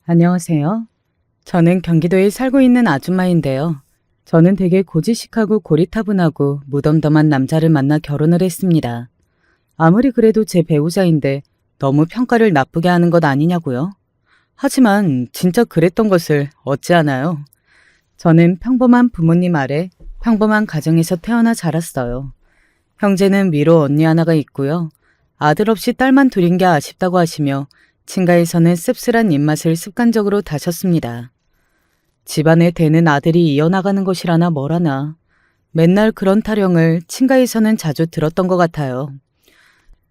안녕하세요. 저는 경기도에 살고 있는 아줌마인데요. 저는 되게 고지식하고 고리타분하고 무덤덤한 남자를 만나 결혼을 했습니다. 아무리 그래도 제 배우자인데 너무 평가를 나쁘게 하는 것 아니냐고요? 하지만 진짜 그랬던 것을 어찌하나요? 저는 평범한 부모님 아래 평범한 가정에서 태어나 자랐어요. 형제는 위로 언니 하나가 있고요. 아들 없이 딸만 둘인 게 아쉽다고 하시며 친가에서는 씁쓸한 입맛을 습관적으로 다셨습니다. 집안에 되는 아들이 이어나가는 것이라나 뭐라나 맨날 그런 타령을 친가에서는 자주 들었던 것 같아요.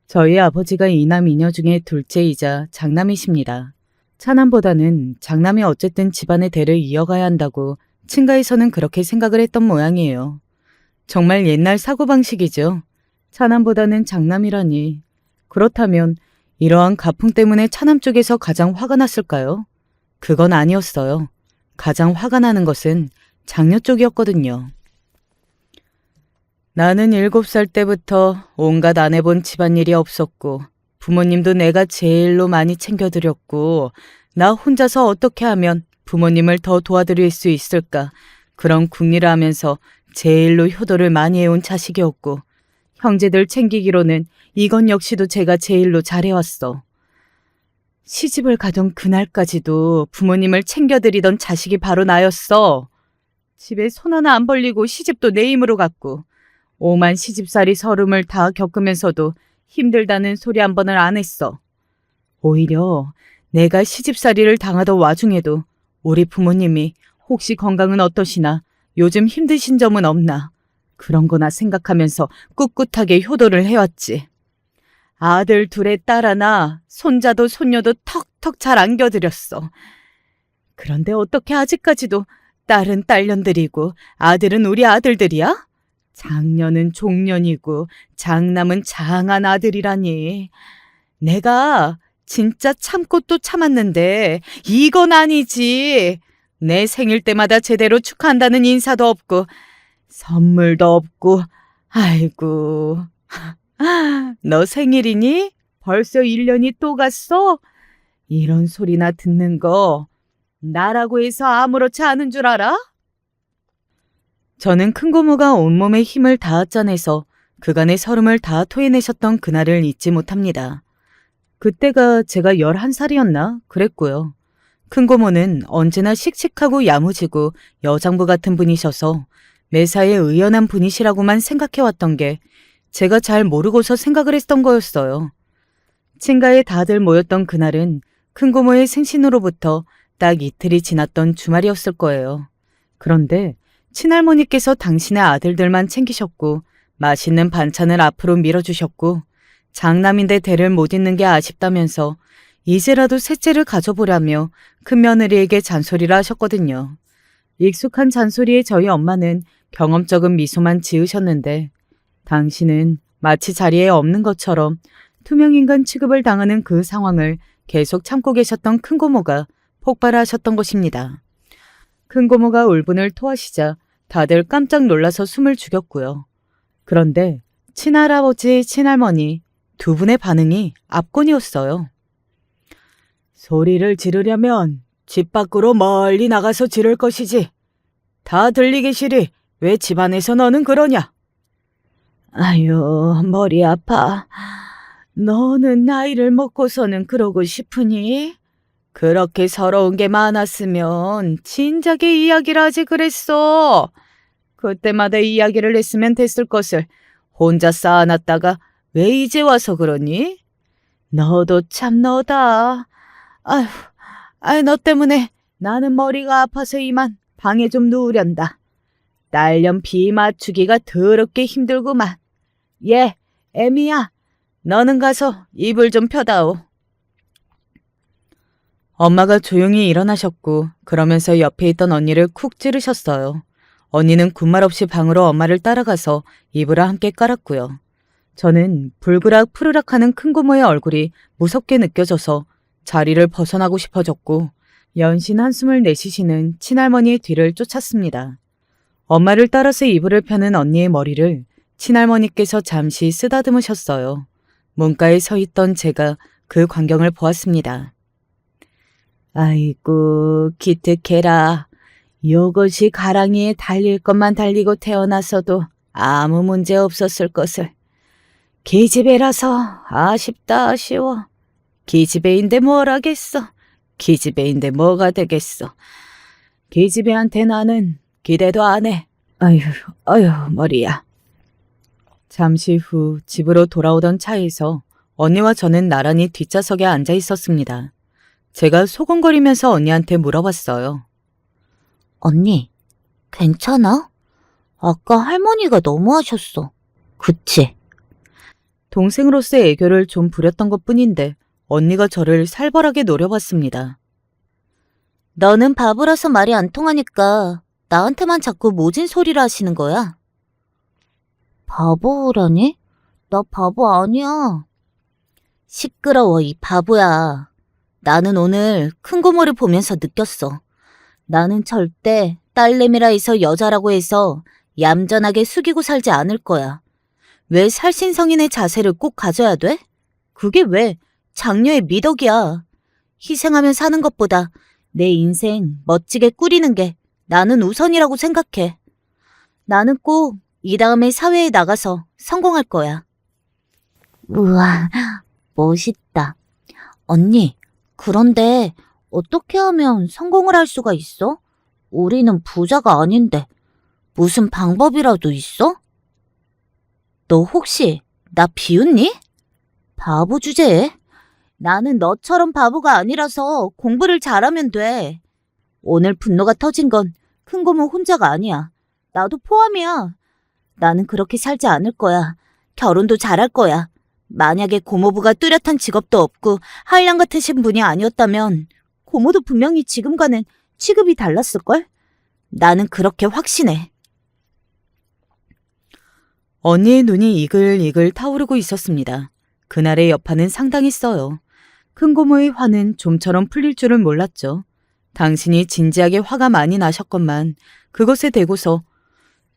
저희 아버지가 이남 이녀 중에 둘째이자 장남이십니다. 차남보다는 장남이 어쨌든 집안의 대를 이어가야 한다고 친가에서는 그렇게 생각을 했던 모양이에요. 정말 옛날 사고방식이죠. 차남보다는 장남이라니. 그렇다면 이러한 가풍 때문에 차남 쪽에서 가장 화가 났을까요? 그건 아니었어요. 가장 화가 나는 것은 장녀 쪽이었거든요. 나는 7살 때부터 온갖 안 해본 집안일이 없었고 부모님도 내가 제일로 많이 챙겨드렸고 나 혼자서 어떻게 하면 부모님을 더 도와드릴 수 있을까 그런 궁리를 하면서 제일로 효도를 많이 해온 자식이었고 형제들 챙기기로는 이건 역시도 제가 제일로 잘해왔어. 시집을 가던 그날까지도 부모님을 챙겨드리던 자식이 바로 나였어. 집에 손 하나 안 벌리고 시집도 내 힘으로 갔고 오만 시집살이 서름을 다 겪으면서도 힘들다는 소리 한 번을 안 했어. 오히려 내가 시집살이를 당하던 와중에도 우리 부모님이 혹시 건강은 어떠시나 요즘 힘드신 점은 없나 그런 거나 생각하면서 꿋꿋하게 효도를 해왔지. 아들 둘에 딸 하나, 손자도 손녀도 턱턱 잘 안겨드렸어. 그런데 어떻게 아직까지도 딸은 딸년들이고 아들은 우리 아들들이야? 장녀는 종년이고 장남은 장한 아들이라니. 내가 진짜 참고 또 참았는데 이건 아니지. 내 생일 때마다 제대로 축하한다는 인사도 없고 선물도 없고 아이고. 너 생일이니? 벌써 1년이 또 갔어? 이런 소리나 듣는 거 나라고 해서 아무렇지 않은 줄 알아? 저는 큰 고모가 온몸에 힘을 다 짜내서 그간의 서름을 다 토해내셨던 그날을 잊지 못합니다. 그때가 제가 11살이었나? 그랬고요. 큰 고모는 언제나 씩씩하고 야무지고 여장부 같은 분이셔서 매사에 의연한 분이시라고만 생각해왔던 게 제가 잘 모르고서 생각을 했던 거였어요. 친가에 다들 모였던 그날은 큰 고모의 생신으로부터 딱 이틀이 지났던 주말이었을 거예요. 그런데 친할머니께서 당신의 아들들만 챙기셨고 맛있는 반찬을 앞으로 밀어주셨고 장남인데 대를 못 잇는 게 아쉽다면서 이제라도 셋째를 가져보라며 큰며느리에게 잔소리를 하셨거든요. 익숙한 잔소리에 저희 엄마는 경험 적은 미소만 지으셨는데 당신은 마치 자리에 없는 것처럼 투명인간 취급을 당하는 그 상황을 계속 참고 계셨던 큰고모가 폭발하셨던 것입니다. 큰고모가 울분을 토하시자 다들 깜짝 놀라서 숨을 죽였고요. 그런데 친할아버지, 친할머니 두 분의 반응이 압권이었어요. 소리를 지르려면 집 밖으로 멀리 나가서 지를 것이지. 다 들리기 싫이 왜 집안에서 너는 그러냐? 아유, 머리 아파. 너는 나이를 먹고서는 그러고 싶으니? 그렇게 서러운 게 많았으면 진작에 이야기를 하지 그랬어. 그때마다 이야기를 했으면 됐을 것을 혼자 쌓아놨다가 왜 이제 와서 그러니? 너도 참 너다. 아휴, 너 때문에 나는 머리가 아파서 이만 방에 좀 누우련다. 딸년 비 맞추기가 더럽게 힘들구만. 예, 애미야, 너는 가서 이불 좀 펴다오. 엄마가 조용히 일어나셨고 그러면서 옆에 있던 언니를 쿡 찌르셨어요. 언니는 군말 없이 방으로 엄마를 따라가서 이불을 함께 깔았고요. 저는 불그락 푸르락하는 큰고모의 얼굴이 무섭게 느껴져서 자리를 벗어나고 싶어졌고 연신 한숨을 내쉬시는 친할머니의 뒤를 쫓았습니다. 엄마를 따라서 이불을 펴는 언니의 머리를 친할머니께서 잠시 쓰다듬으셨어요. 문가에 서 있던 제가 그 광경을 보았습니다. 아이고, 기특해라. 요것이 가랑이에 달릴 것만 달리고 태어났어도 아무 문제 없었을 것을. 기집애라서 아쉽다 아쉬워. 기집애인데 뭘 하겠어. 기집애인데 뭐가 되겠어. 기집애한테 나는 기대도 안 해. 아휴, 머리야. 잠시 후 집으로 돌아오던 차에서 언니와 저는 나란히 뒷좌석에 앉아 있었습니다. 제가 소곤거리면서 언니한테 물어봤어요. 언니, 괜찮아? 아까 할머니가 너무하셨어. 그치? 동생으로서의 애교를 좀 부렸던 것뿐인데 언니가 저를 살벌하게 노려봤습니다. 너는 바보라서 말이 안 통하니까 나한테만 자꾸 모진 소리를 하시는 거야. 바보라니? 나 바보 아니야. 시끄러워, 이 바보야. 나는 오늘 큰 고모를 보면서 느꼈어. 나는 절대 딸내미라 해서 여자라고 해서 얌전하게 숙이고 살지 않을 거야. 왜 살신성인의 자세를 꼭 가져야 돼? 그게 왜 장녀의 미덕이야. 희생하며 사는 것보다 내 인생 멋지게 꾸리는 게 나는 우선이라고 생각해. 나는 꼭 이 다음에 사회에 나가서 성공할 거야. 우와, 멋있다. 언니, 그런데 어떻게 하면 성공을 할 수가 있어? 우리는 부자가 아닌데 무슨 방법이라도 있어? 너 혹시 나 비웃니? 바보 주제에? 나는 너처럼 바보가 아니라서 공부를 잘하면 돼. 오늘 분노가 터진 건 큰고모 혼자가 아니야. 나도 포함이야. 나는 그렇게 살지 않을 거야. 결혼도 잘할 거야. 만약에 고모부가 뚜렷한 직업도 없고 한량 같으신 분이 아니었다면 고모도 분명히 지금과는 취급이 달랐을걸? 나는 그렇게 확신해. 언니의 눈이 이글이글 타오르고 있었습니다. 그날의 여파는 상당히 써요. 큰고모의 화는 좀처럼 풀릴 줄은 몰랐죠. 당신이 진지하게 화가 많이 나셨건만 그것에 대고서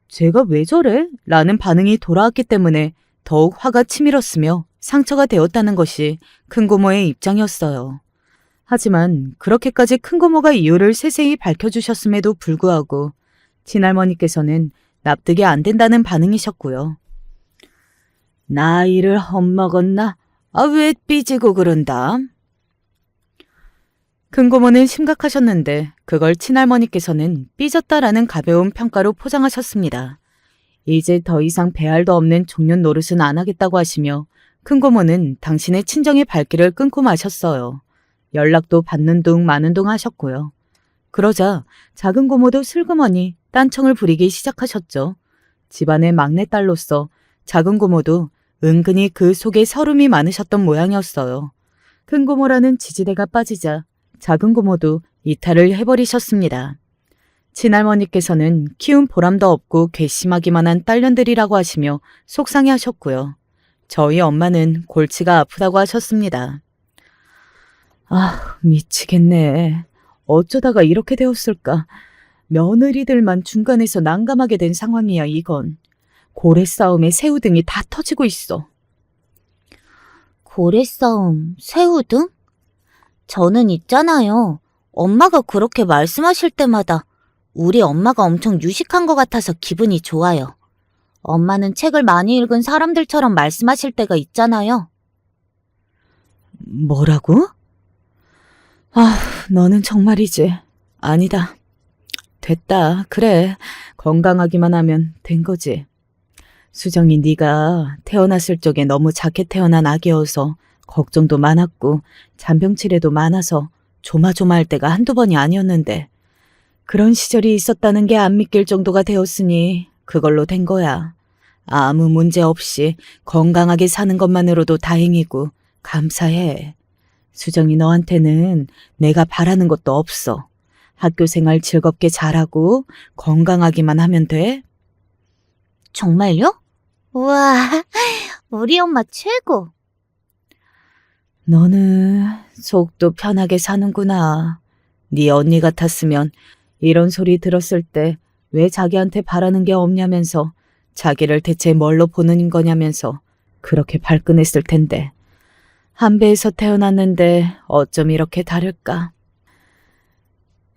제가 왜 저래? 라는 반응이 돌아왔기 때문에 더욱 화가 치밀었으며 상처가 되었다는 것이 큰고모의 입장이었어요. 하지만 그렇게까지 큰고모가 이유를 세세히 밝혀주셨음에도 불구하고 친할머니께서는 납득이 안 된다는 반응이셨고요. 나이를 헛먹었나? 왜 삐지고 그런다? 큰고모는 심각하셨는데 그걸 친할머니께서는 삐졌다라는 가벼운 평가로 포장하셨습니다. 이제 더 이상 배알도 없는 종년 노릇은 안 하겠다고 하시며 큰고모는 당신의 친정의 발길을 끊고 마셨어요. 연락도 받는 둥 마는 둥 하셨고요. 그러자 작은 고모도 슬그머니 딴청을 부리기 시작하셨죠. 집안의 막내딸로서 작은 고모도 은근히 그 속에 서름이 많으셨던 모양이었어요. 큰 고모라는 지지대가 빠지자 작은 고모도 이탈을 해버리셨습니다. 친할머니께서는 키운 보람도 없고 괘씸하기만 한 딸년들이라고 하시며 속상해하셨고요. 저희 엄마는 골치가 아프다고 하셨습니다. 미치겠네. 어쩌다가 이렇게 되었을까. 며느리들만 중간에서 난감하게 된 상황이야, 이건. 고래 싸움에 새우등이 다 터지고 있어. 고래 싸움, 새우등? 저는 있잖아요. 엄마가 그렇게 말씀하실 때마다 우리 엄마가 엄청 유식한 것 같아서 기분이 좋아요. 엄마는 책을 많이 읽은 사람들처럼 말씀하실 때가 있잖아요. 뭐라고? 너는 정말이지. 아니다. 됐다. 그래. 건강하기만 하면 된 거지. 수정이 네가 태어났을 적에 너무 작게 태어난 아기여서 걱정도 많았고 잔병치레도 많아서 조마조마할 때가 한두 번이 아니었는데 그런 시절이 있었다는 게 안 믿길 정도가 되었으니 그걸로 된 거야. 아무 문제 없이 건강하게 사는 것만으로도 다행이고 감사해. 수정이 너한테는 내가 바라는 것도 없어. 학교 생활 즐겁게 잘하고 건강하기만 하면 돼. 정말요? 우와, 우리 엄마 최고. 너는 속도 편하게 사는구나. 네 언니 같았으면 이런 소리 들었을 때 왜 자기한테 바라는 게 없냐면서 자기를 대체 뭘로 보는 거냐면서 그렇게 발끈했을 텐데. 한 배에서 태어났는데 어쩜 이렇게 다를까.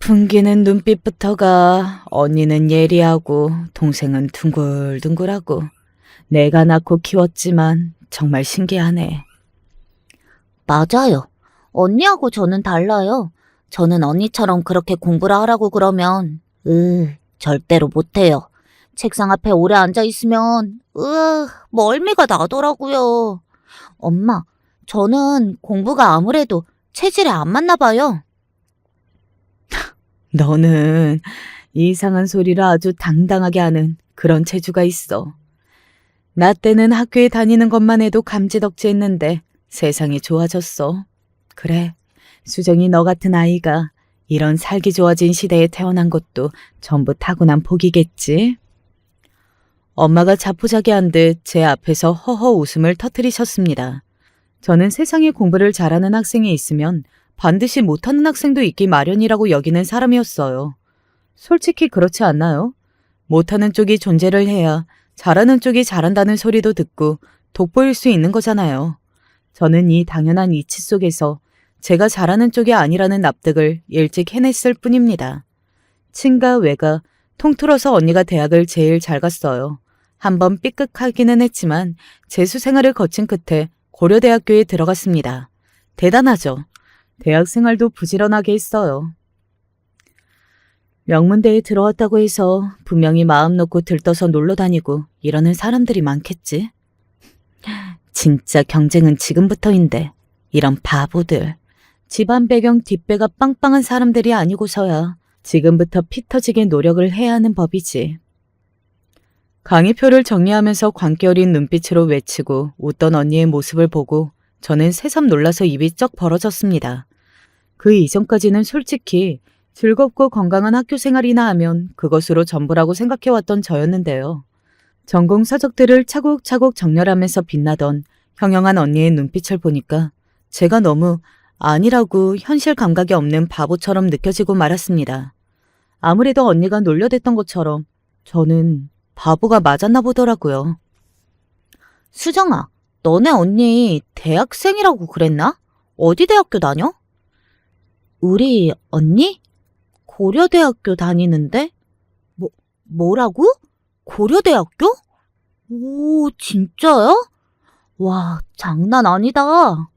풍기는 눈빛부터가 언니는 예리하고 동생은 둥글둥글하고 내가 낳고 키웠지만 정말 신기하네. 맞아요. 언니하고 저는 달라요. 저는 언니처럼 그렇게 공부를 하라고 그러면, 절대로 못해요. 책상 앞에 오래 앉아 있으면, 멀미가 나더라고요. 엄마, 저는 공부가 아무래도 체질에 안 맞나 봐요. 너는 이상한 소리를 아주 당당하게 하는 그런 재주가 있어. 나 때는 학교에 다니는 것만 해도 감지덕지했는데 세상이 좋아졌어. 그래, 수정이 너 같은 아이가 이런 살기 좋아진 시대에 태어난 것도 전부 타고난 복이겠지. 엄마가 자포자기한 듯 제 앞에서 허허 웃음을 터뜨리셨습니다. 저는 세상에 공부를 잘하는 학생이 있으면 반드시 못하는 학생도 있기 마련이라고 여기는 사람이었어요. 솔직히 그렇지 않나요? 못하는 쪽이 존재를 해야 잘하는 쪽이 잘한다는 소리도 듣고 돋보일 수 있는 거잖아요. 저는 이 당연한 이치 속에서 제가 잘하는 쪽이 아니라는 납득을 일찍 해냈을 뿐입니다. 친가 외가 통틀어서 언니가 대학을 제일 잘 갔어요. 한번 삐끗하기는 했지만 재수 생활을 거친 끝에 고려대학교에 들어갔습니다. 대단하죠? 대학 생활도 부지런하게 했어요. 명문대에 들어왔다고 해서 분명히 마음 놓고 들떠서 놀러 다니고 이러는 사람들이 많겠지. 진짜 경쟁은 지금부터인데 이런 바보들. 집안 배경 뒷배가 빵빵한 사람들이 아니고서야 지금부터 피 터지게 노력을 해야 하는 법이지. 강의표를 정리하면서 광기 어린 눈빛으로 외치고 웃던 언니의 모습을 보고 저는 새삼 놀라서 입이 쩍 벌어졌습니다. 그 이전까지는 솔직히 즐겁고 건강한 학교 생활이나 하면 그것으로 전부라고 생각해왔던 저였는데요. 전공 서적들을 차곡차곡 정렬하면서 빛나던 형형한 언니의 눈빛을 보니까 제가 너무 아니라고 현실 감각이 없는 바보처럼 느껴지고 말았습니다. 아무래도 언니가 놀려댔던 것처럼 저는 바보가 맞았나 보더라고요. 수정아, 너네 언니 대학생이라고 그랬나? 어디 대학교 다녀? 우리 언니? 고려대학교 다니는데? 뭐라고? 고려대학교? 오, 진짜요? 와, 장난 아니다.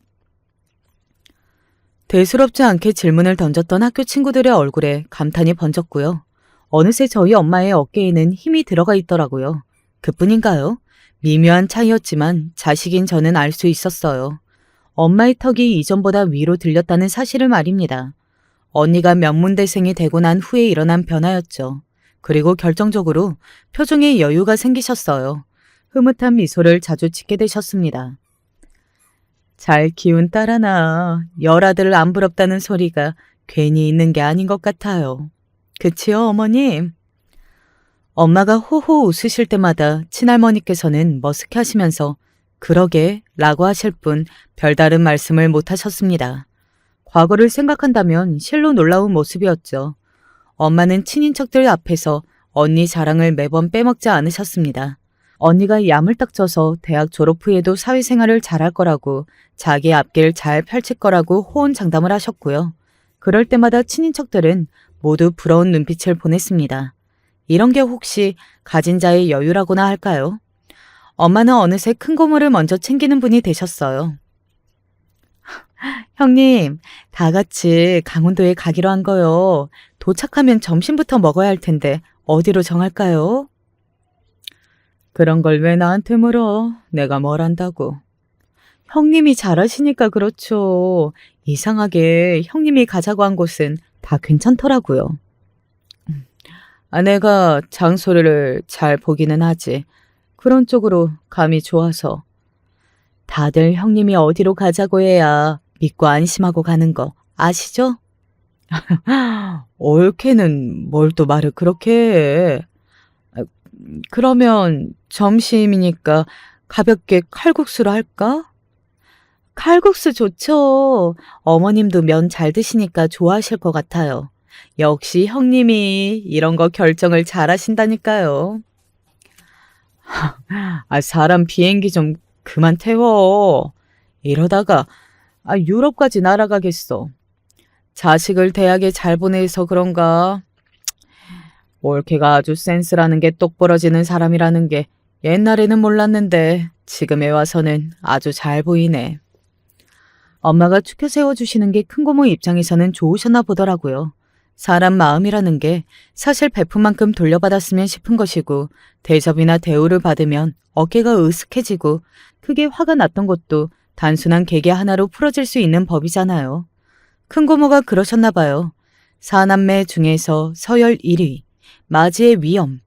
대수롭지 않게 질문을 던졌던 학교 친구들의 얼굴에 감탄이 번졌고요. 어느새 저희 엄마의 어깨에는 힘이 들어가 있더라고요. 그뿐인가요? 미묘한 차이였지만 자식인 저는 알 수 있었어요. 엄마의 턱이 이전보다 위로 들렸다는 사실을 말입니다. 언니가 명문대생이 되고 난 후에 일어난 변화였죠. 그리고 결정적으로 표정에 여유가 생기셨어요. 흐뭇한 미소를 자주 짓게 되셨습니다. 잘 키운 딸 하나, 열아들 안 부럽다는 소리가 괜히 있는 게 아닌 것 같아요. 그치요, 어머님? 엄마가 호호 웃으실 때마다 친할머니께서는 머쓱해 하시면서 그러게 라고 하실 뿐 별다른 말씀을 못 하셨습니다. 과거를 생각한다면 실로 놀라운 모습이었죠. 엄마는 친인척들 앞에서 언니 자랑을 매번 빼먹지 않으셨습니다. 언니가 야물딱져서 대학 졸업 후에도 사회생활을 잘할 거라고 자기 앞길 잘 펼칠 거라고 호언장담을 하셨고요. 그럴 때마다 친인척들은 모두 부러운 눈빛을 보냈습니다. 이런 게 혹시 가진 자의 여유라고나 할까요? 엄마는 어느새 큰 고물을 먼저 챙기는 분이 되셨어요. 형님, 다 같이 강원도에 가기로 한 거요. 도착하면 점심부터 먹어야 할 텐데 어디로 정할까요? 그런 걸 왜 나한테 물어? 내가 뭘 안다고. 형님이 잘하시니까 그렇죠. 이상하게 형님이 가자고 한 곳은 다 괜찮더라고요. 내가 장소를 잘 보기는 하지. 그런 쪽으로 감이 좋아서. 다들 형님이 어디로 가자고 해야 믿고 안심하고 가는 거 아시죠? 옳게는 뭘 또 말을 그렇게 해. 그러면 점심이니까 가볍게 칼국수로 할까? 칼국수 좋죠. 어머님도 면 잘 드시니까 좋아하실 것 같아요. 역시 형님이 이런 거 결정을 잘 하신다니까요. 사람 비행기 좀 그만 태워. 이러다가 유럽까지 날아가겠어. 자식을 대학에 잘 보내서 그런가? 올케가 아주 센스라는 게 똑부러지는 사람이라는 게 옛날에는 몰랐는데 지금에 와서는 아주 잘 보이네. 엄마가 축혀 세워주시는 게 큰고모 입장에서는 좋으셨나 보더라고요. 사람 마음이라는 게 사실 베푼 만큼 돌려받았으면 싶은 것이고 대접이나 대우를 받으면 어깨가 으쓱해지고 크게 화가 났던 것도 단순한 계기 하나로 풀어질 수 있는 법이잖아요. 큰고모가 그러셨나 봐요. 사남매 중에서 서열 1위, 맞이의 위험,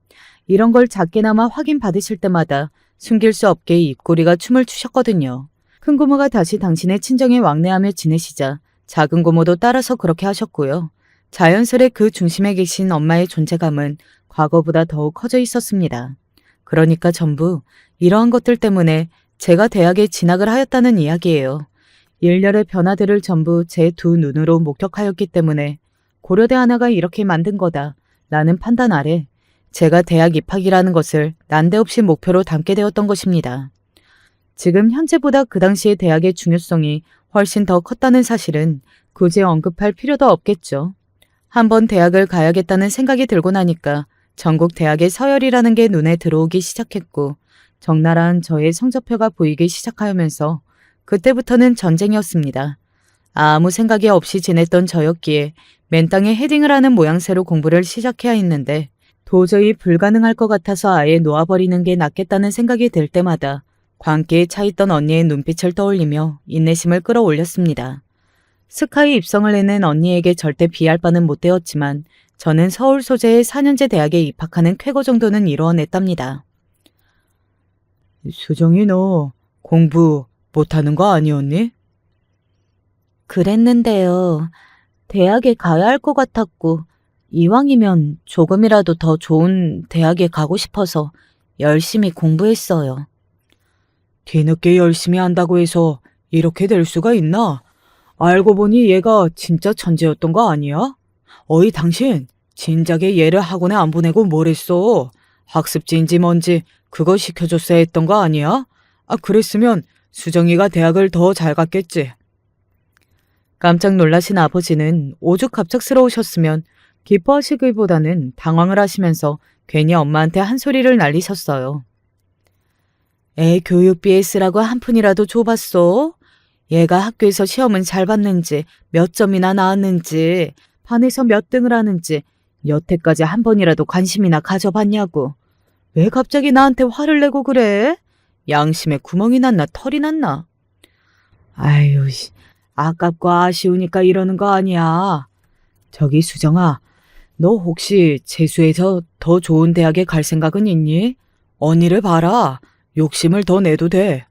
이런 걸 작게나마 확인받으실 때마다 숨길 수 없게 입꼬리가 춤을 추셨거든요. 큰고모가 다시 당신의 친정에 왕래하며 지내시자 작은 고모도 따라서 그렇게 하셨고요. 자연스레 그 중심에 계신 엄마의 존재감은 과거보다 더욱 커져 있었습니다. 그러니까 전부 이러한 것들 때문에 제가 대학에 진학을 하였다는 이야기예요. 일렬의 변화들을 전부 제 두 눈으로 목격하였기 때문에 고려대 하나가 이렇게 만든 거다 라는 판단 아래 제가 대학 입학이라는 것을 난데없이 목표로 담게 되었던 것입니다. 지금 현재보다 그 당시의 대학의 중요성이 훨씬 더 컸다는 사실은 굳이 언급할 필요도 없겠죠. 한번 대학을 가야겠다는 생각이 들고 나니까 전국 대학의 서열이라는 게 눈에 들어오기 시작했고 적나라한 저의 성적표가 보이기 시작하면서 그때부터는 전쟁이었습니다. 아무 생각이 없이 지냈던 저였기에 맨땅에 헤딩을 하는 모양새로 공부를 시작해야 했는데 도저히 불가능할 것 같아서 아예 놓아버리는 게 낫겠다는 생각이 들 때마다 광기에 차있던 언니의 눈빛을 떠올리며 인내심을 끌어올렸습니다. 스카이 입성을 해낸 언니에게 절대 비할 바는 못 되었지만 저는 서울 소재의 4년제 대학에 입학하는 쾌거 정도는 이루어냈답니다. 수정이 너 공부 못하는 거 아니었니? 그랬는데요. 대학에 가야 할 것 같았고 이왕이면 조금이라도 더 좋은 대학에 가고 싶어서 열심히 공부했어요. 뒤늦게 열심히 한다고 해서 이렇게 될 수가 있나? 알고 보니 얘가 진짜 천재였던 거 아니야? 어이 당신 진작에 얘를 학원에 안 보내고 뭘 했어? 학습지인지 뭔지 그거 시켜줬어야 했던 거 아니야? 아 그랬으면 수정이가 대학을 더 잘 갔겠지. 깜짝 놀라신 아버지는 오죽 갑작스러우셨으면 기뻐하시기보다는 당황을 하시면서 괜히 엄마한테 한 소리를 날리셨어요. 애 교육비에 쓰라고 한 푼이라도 줘봤어? 얘가 학교에서 시험은 잘 봤는지 몇 점이나 나왔는지 반에서 몇 등을 하는지 여태까지 한 번이라도 관심이나 가져봤냐고. 왜 갑자기 나한테 화를 내고 그래? 양심에 구멍이 났나 털이 났나? 아유, 아깝고 아쉬우니까 이러는 거 아니야. 저기 수정아, 너 혹시 재수해서 더 좋은 대학에 갈 생각은 있니? 언니를 봐라. 욕심을 더 내도 돼.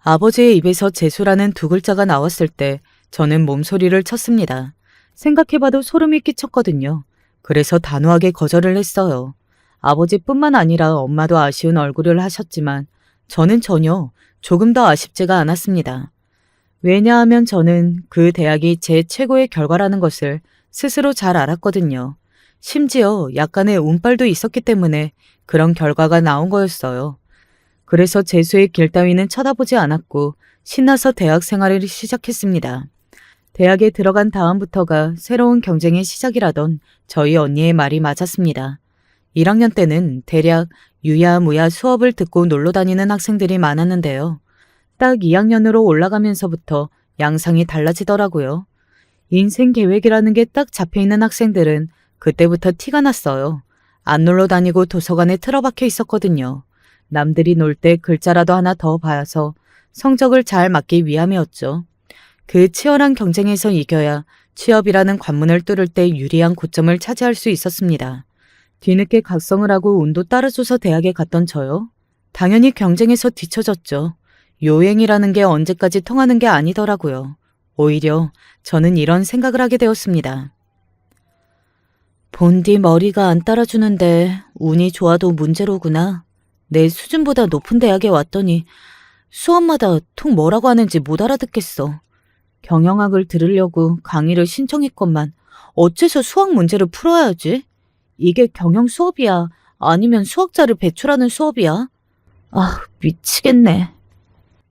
아버지의 입에서 재수라는 두 글자가 나왔을 때 저는 몸소리를 쳤습니다. 생각해봐도 소름이 끼쳤거든요. 그래서 단호하게 거절을 했어요. 아버지뿐만 아니라 엄마도 아쉬운 얼굴을 하셨지만 저는 전혀 조금 더 아쉽지가 않았습니다. 왜냐하면 저는 그 대학이 제 최고의 결과라는 것을 스스로 잘 알았거든요. 심지어 약간의 운빨도 있었기 때문에 그런 결과가 나온 거였어요. 그래서 재수의 길 따위는 쳐다보지 않았고 신나서 대학 생활을 시작했습니다. 대학에 들어간 다음부터가 새로운 경쟁의 시작이라던 저희 언니의 말이 맞았습니다. 1학년 때는 대략 유야무야 수업을 듣고 놀러 다니는 학생들이 많았는데요. 딱 2학년으로 올라가면서부터 양상이 달라지더라고요. 인생 계획이라는 게 딱 잡혀있는 학생들은 그때부터 티가 났어요. 안 놀러 다니고 도서관에 틀어박혀 있었거든요. 남들이 놀 때 글자라도 하나 더 봐서 성적을 잘 맞기 위함이었죠. 그 치열한 경쟁에서 이겨야 취업이라는 관문을 뚫을 때 유리한 고점을 차지할 수 있었습니다. 뒤늦게 각성을 하고 운도 따라줘서 대학에 갔던 저요. 당연히 경쟁에서 뒤처졌죠. 요행이라는 게 언제까지 통하는 게 아니더라고요. 오히려 저는 이런 생각을 하게 되었습니다. 본디 머리가 안 따라주는데 운이 좋아도 문제로구나. 내 수준보다 높은 대학에 왔더니 수업마다 통 뭐라고 하는지 못 알아듣겠어. 경영학을 들으려고 강의를 신청했건만 어째서 수학 문제를 풀어야지? 이게 경영 수업이야? 아니면 수학자를 배출하는 수업이야? 아, 미치겠네.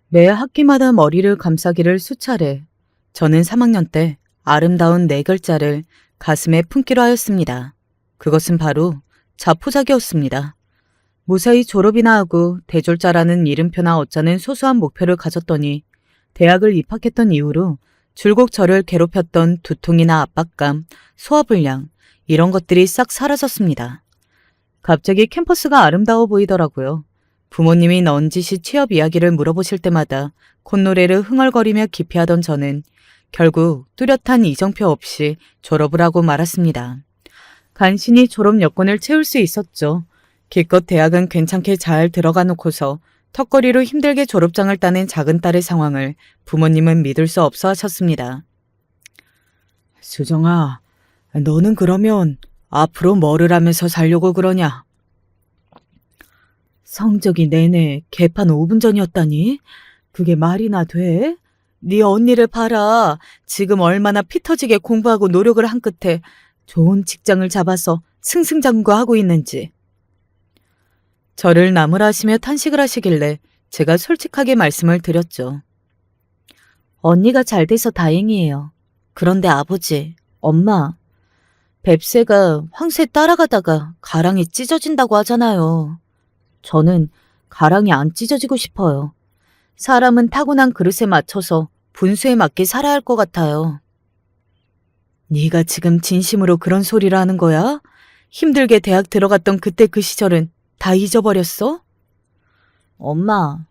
매 학기마다 머리를 감싸기를 수차례. 저는 3학년 때 아름다운 4글자를 가슴에 품기로 하였습니다. 그것은 바로 자포자기였습니다. 무사히 졸업이나 하고 대졸자라는 이름표나 어짜는 소소한 목표를 가졌더니 대학을 입학했던 이후로 줄곧 저를 괴롭혔던 두통이나 압박감, 소화불량 이런 것들이 싹 사라졌습니다. 갑자기 캠퍼스가 아름다워 보이더라고요. 부모님이 넌지시 취업 이야기를 물어보실 때마다 콧노래를 흥얼거리며 기피하던 저는 결국 뚜렷한 이정표 없이 졸업을 하고 말았습니다. 간신히 졸업 여건을 채울 수 있었죠. 기껏 대학은 괜찮게 잘 들어가 놓고서 턱걸이로 힘들게 졸업장을 따낸 작은 딸의 상황을 부모님은 믿을 수 없어 하셨습니다. 수정아, 너는 그러면 앞으로 뭐를 하면서 살려고 그러냐? 성적이 내내 개판 5분 전이었다니? 그게 말이나 돼? 네 언니를 봐라. 지금 얼마나 피 터지게 공부하고 노력을 한 끝에 좋은 직장을 잡아서 승승장구하고 있는지. 저를 나무라시며 탄식을 하시길래 제가 솔직하게 말씀을 드렸죠. 언니가 잘 돼서 다행이에요. 그런데 아버지, 엄마, 뱁새가 황새 따라가다가 가랑이 찢어진다고 하잖아요. 저는 가랑이 안 찢어지고 싶어요. 사람은 타고난 그릇에 맞춰서 분수에 맞게 살아야 할 것 같아요. 네가 지금 진심으로 그런 소리를 하는 거야? 힘들게 대학 들어갔던 그때 그 시절은 다 잊어버렸어? 엄마,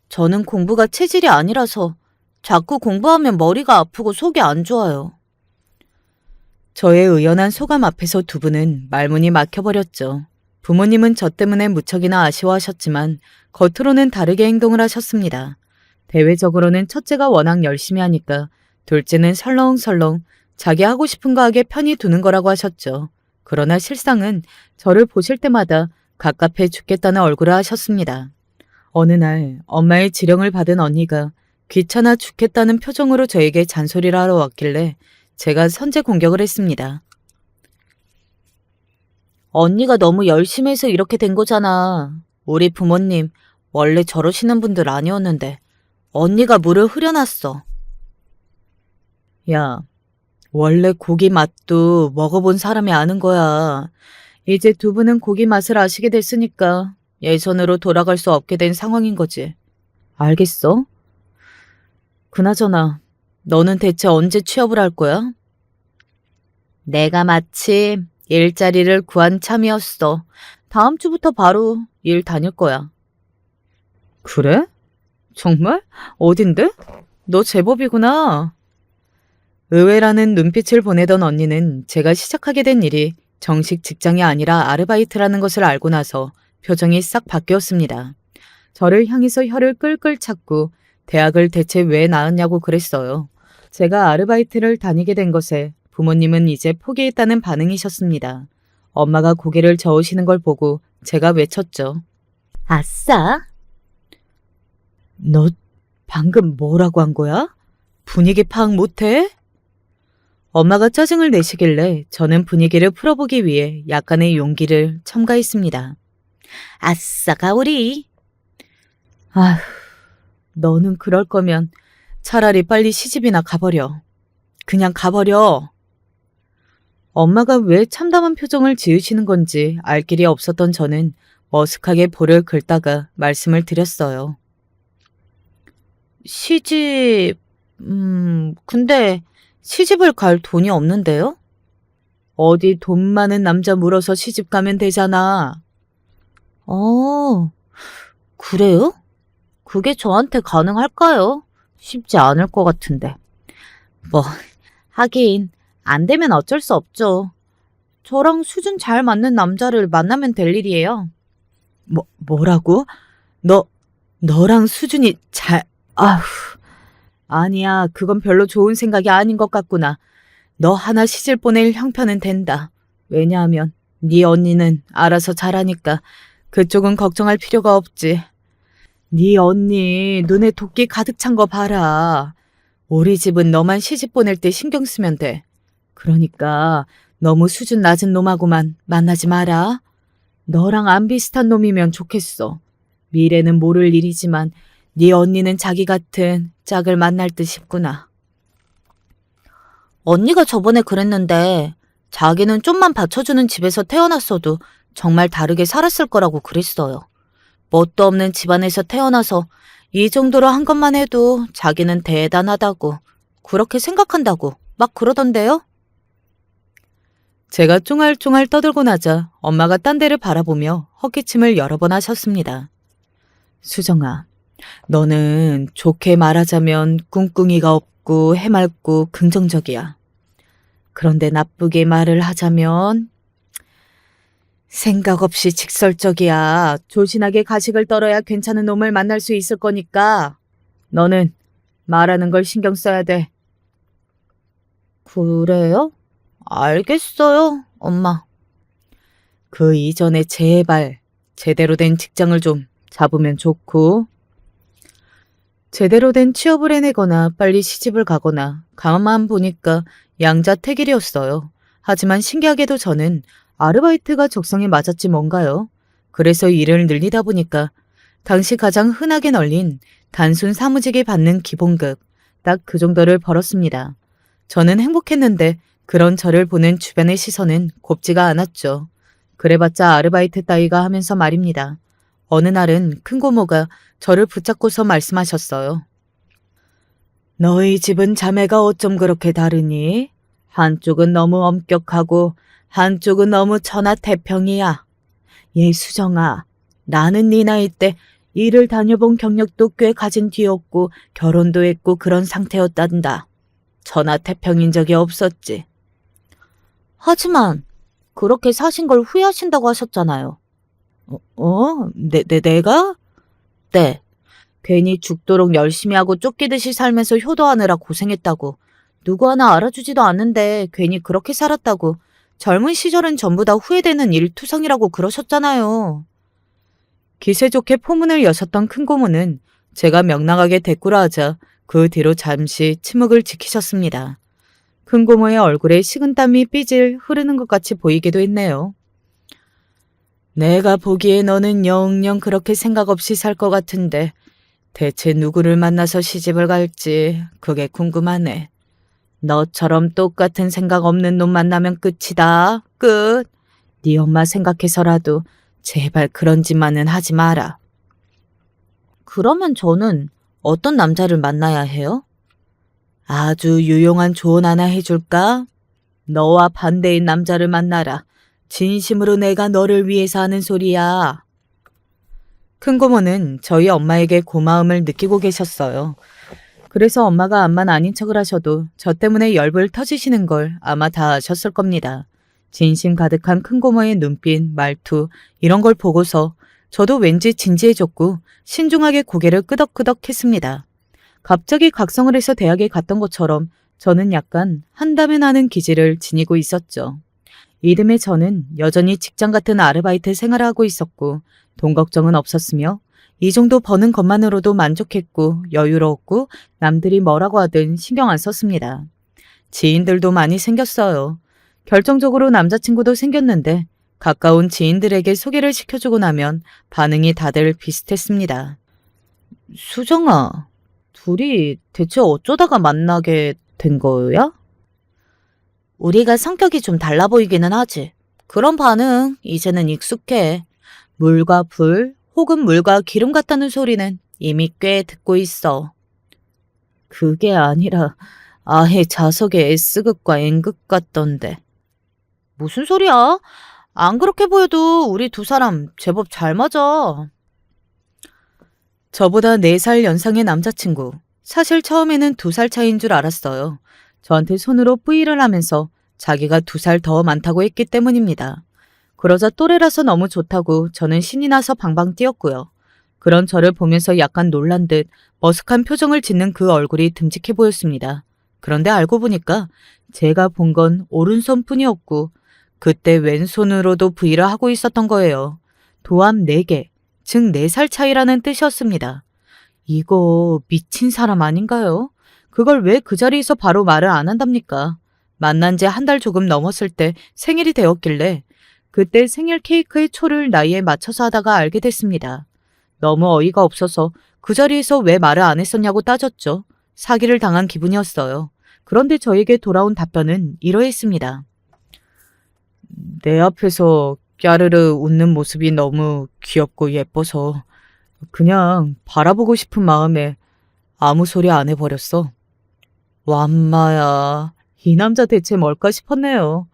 저는 공부가 체질이 아니라서 자꾸 공부하면 머리가 아프고 속이 안 좋아요. 저의 의연한 소감 앞에서 두 분은 말문이 막혀버렸죠. 부모님은 저 때문에 무척이나 아쉬워하셨지만 겉으로는 다르게 행동을 하셨습니다. 대외적으로는 첫째가 워낙 열심히 하니까 둘째는 설렁설렁 자기 하고 싶은 거 하게 편히 두는 거라고 하셨죠. 그러나 실상은 저를 보실 때마다 갑갑해 죽겠다는 얼굴을 하셨습니다. 어느 날 엄마의 지령을 받은 언니가 귀찮아 죽겠다는 표정으로 저에게 잔소리를 하러 왔길래 제가 선제 공격을 했습니다. 언니가 너무 열심히 해서 이렇게 된 거잖아. 우리 부모님 원래 저러시는 분들 아니었는데 언니가 물을 흐려놨어. 야, 원래 고기 맛도 먹어본 사람이 아는 거야. 이제 두 분은 고기 맛을 아시게 됐으니까 예전으로 돌아갈 수 없게 된 상황인 거지. 알겠어? 그나저나 너는 대체 언제 취업을 할 거야? 내가 마침 일자리를 구한 참이었어. 다음 주부터 바로 일 다닐 거야. 그래? 정말? 어딘데? 너 제법이구나. 의외라는 눈빛을 보내던 언니는 제가 시작하게 된 일이 정식 직장이 아니라 아르바이트라는 것을 알고 나서 표정이 싹 바뀌었습니다. 저를 향해서 혀를 끌끌 찾고 대학을 대체 왜 나왔냐고 그랬어요. 제가 아르바이트를 다니게 된 것에 부모님은 이제 포기했다는 반응이셨습니다. 엄마가 고개를 저으시는 걸 보고 제가 외쳤죠. 아싸! 너 방금 뭐라고 한 거야? 분위기 파악 못해? 엄마가 짜증을 내시길래 저는 분위기를 풀어보기 위해 약간의 용기를 첨가했습니다. 아싸 가오리! 아휴, 너는 그럴 거면 차라리 빨리 시집이나 가버려. 그냥 가버려. 엄마가 왜 참담한 표정을 지으시는 건지 알 길이 없었던 저는 머쓱하게 볼을 긁다가 말씀을 드렸어요. 시집... 근데 시집을 갈 돈이 없는데요? 어디 돈 많은 남자 물어서 시집 가면 되잖아. 그래요? 그게 저한테 가능할까요? 쉽지 않을 것 같은데. 뭐, 하긴 안 되면 어쩔 수 없죠. 저랑 수준 잘 맞는 남자를 만나면 될 일이에요. 뭐라고? 너랑 수준이 아휴. 아니야, 그건 별로 좋은 생각이 아닌 것 같구나. 너 하나 시집 보낼 형편은 된다. 왜냐하면 네 언니는 알아서 잘하니까 그쪽은 걱정할 필요가 없지. 네 언니 눈에 도끼 가득 찬 거 봐라. 우리 집은 너만 시집 보낼 때 신경 쓰면 돼. 그러니까 너무 수준 낮은 놈하고만 만나지 마라. 너랑 안 비슷한 놈이면 좋겠어. 미래는 모를 일이지만 네 언니는 자기 같은 짝을 만날 듯 싶구나. 언니가 저번에 그랬는데 자기는 좀만 받쳐주는 집에서 태어났어도 정말 다르게 살았을 거라고 그랬어요. 뭣도 없는 집안에서 태어나서 이 정도로 한 것만 해도 자기는 대단하다고, 그렇게 생각한다고 막 그러던데요? 제가 쫑알쫑알 떠들고 나자 엄마가 딴 데를 바라보며 헛기침을 여러 번 하셨습니다. 수정아, 너는 좋게 말하자면 꿍꿍이가 없고 해맑고 긍정적이야. 그런데 나쁘게 말을 하자면 생각 없이 직설적이야. 조신하게 가식을 떨어야 괜찮은 놈을 만날 수 있을 거니까 너는 말하는 걸 신경 써야 돼. 그래요? 알겠어요, 엄마. 그 이전에 제발 제대로 된 직장을 좀 잡으면 좋고 제대로 된 취업을 해내거나 빨리 시집을 가거나 가만 보니까 양자택일이었어요. 하지만 신기하게도 저는 아르바이트가 적성에 맞았지 뭔가요. 그래서 일을 늘리다 보니까 당시 가장 흔하게 널린 단순 사무직이 받는 기본급 딱 그 정도를 벌었습니다. 저는 행복했는데 그런 저를 보는 주변의 시선은 곱지가 않았죠. 그래봤자 아르바이트 따위가 하면서 말입니다. 어느 날은 큰 고모가 저를 붙잡고서 말씀하셨어요. 너희 집은 자매가 어쩜 그렇게 다르니? 한쪽은 너무 엄격하고 한쪽은 너무 천하태평이야. 얘 수정아, 나는 네 나이 때 일을 다녀본 경력도 꽤 가진 뒤였고 결혼도 했고 그런 상태였단다. 천하태평인 적이 없었지. 하지만 그렇게 사신 걸 후회하신다고 하셨잖아요. 내가? 네. 괜히 죽도록 열심히 하고 쫓기듯이 살면서 효도하느라 고생했다고. 누구 하나 알아주지도 않는데 괜히 그렇게 살았다고. 젊은 시절은 전부 다 후회되는 일투성이라고 그러셨잖아요. 기세 좋게 포문을 여셨던 큰 고모는 제가 명랑하게 대꾸를 하자 그 뒤로 잠시 침묵을 지키셨습니다. 큰 고모의 얼굴에 식은땀이 삐질 흐르는 것 같이 보이기도 했네요. 내가 보기에 너는 영영 그렇게 생각 없이 살 것 같은데 대체 누구를 만나서 시집을 갈지 그게 궁금하네. 너처럼 똑같은 생각 없는 놈 만나면 끝이다. 끝. 네 엄마 생각해서라도 제발 그런 짓만은 하지 마라. 그러면 저는 어떤 남자를 만나야 해요? 아주 유용한 조언 하나 해줄까? 너와 반대인 남자를 만나라. 진심으로 내가 너를 위해서 하는 소리야. 큰고모는 저희 엄마에게 고마움을 느끼고 계셨어요. 그래서 엄마가 암만 아닌 척을 하셔도 저 때문에 열불 터지시는 걸 아마 다 아셨을 겁니다. 진심 가득한 큰고모의 눈빛, 말투 이런 걸 보고서 저도 왠지 진지해졌고 신중하게 고개를 끄덕끄덕 했습니다. 갑자기 각성을 해서 대학에 갔던 것처럼 저는 약간 한담에 나는 기질을 지니고 있었죠. 이듬해 저는 여전히 직장 같은 아르바이트 생활을 하고 있었고 돈 걱정은 없었으며 이 정도 버는 것만으로도 만족했고 여유로웠고 남들이 뭐라고 하든 신경 안 썼습니다. 지인들도 많이 생겼어요. 결정적으로 남자친구도 생겼는데 가까운 지인들에게 소개를 시켜주고 나면 반응이 다들 비슷했습니다. 수정아, 둘이 대체 어쩌다가 만나게 된 거야? 우리가 성격이 좀 달라 보이기는 하지. 그런 반응 이제는 익숙해. 물과 불 혹은 물과 기름 같다는 소리는 이미 꽤 듣고 있어. 그게 아니라 아예 자석에 S극과 N극 같던데. 무슨 소리야? 안 그렇게 보여도 우리 두 사람 제법 잘 맞아. 저보다 4살 연상의 남자친구. 사실 처음에는 2살 차이인 줄 알았어요. 저한테 손으로 뿌이를 하면서 자기가 2살 더 많다고 했기 때문입니다. 그러자 또래라서 너무 좋다고 저는 신이 나서 방방 뛰었고요. 그런 저를 보면서 약간 놀란 듯 머쓱한 표정을 짓는 그 얼굴이 듬직해 보였습니다. 그런데 알고 보니까 제가 본 건 오른손뿐이었고 그때 왼손으로도 V를 하고 있었던 거예요. 도합 4개, 즉 4살 차이라는 뜻이었습니다. 이거 미친 사람 아닌가요? 그걸 왜 그 자리에서 바로 말을 안 한답니까? 만난 지 한 달 조금 넘었을 때 생일이 되었길래 그때 생일 케이크의 초를 나이에 맞춰서 하다가 알게 됐습니다. 너무 어이가 없어서 그 자리에서 왜 말을 안 했었냐고 따졌죠. 사기를 당한 기분이었어요. 그런데 저에게 돌아온 답변은 이러했습니다. 내 앞에서 까르르 웃는 모습이 너무 귀엽고 예뻐서 그냥 바라보고 싶은 마음에 아무 소리 안 해버렸어. 완마야, 이 남자 대체 뭘까 싶었네요.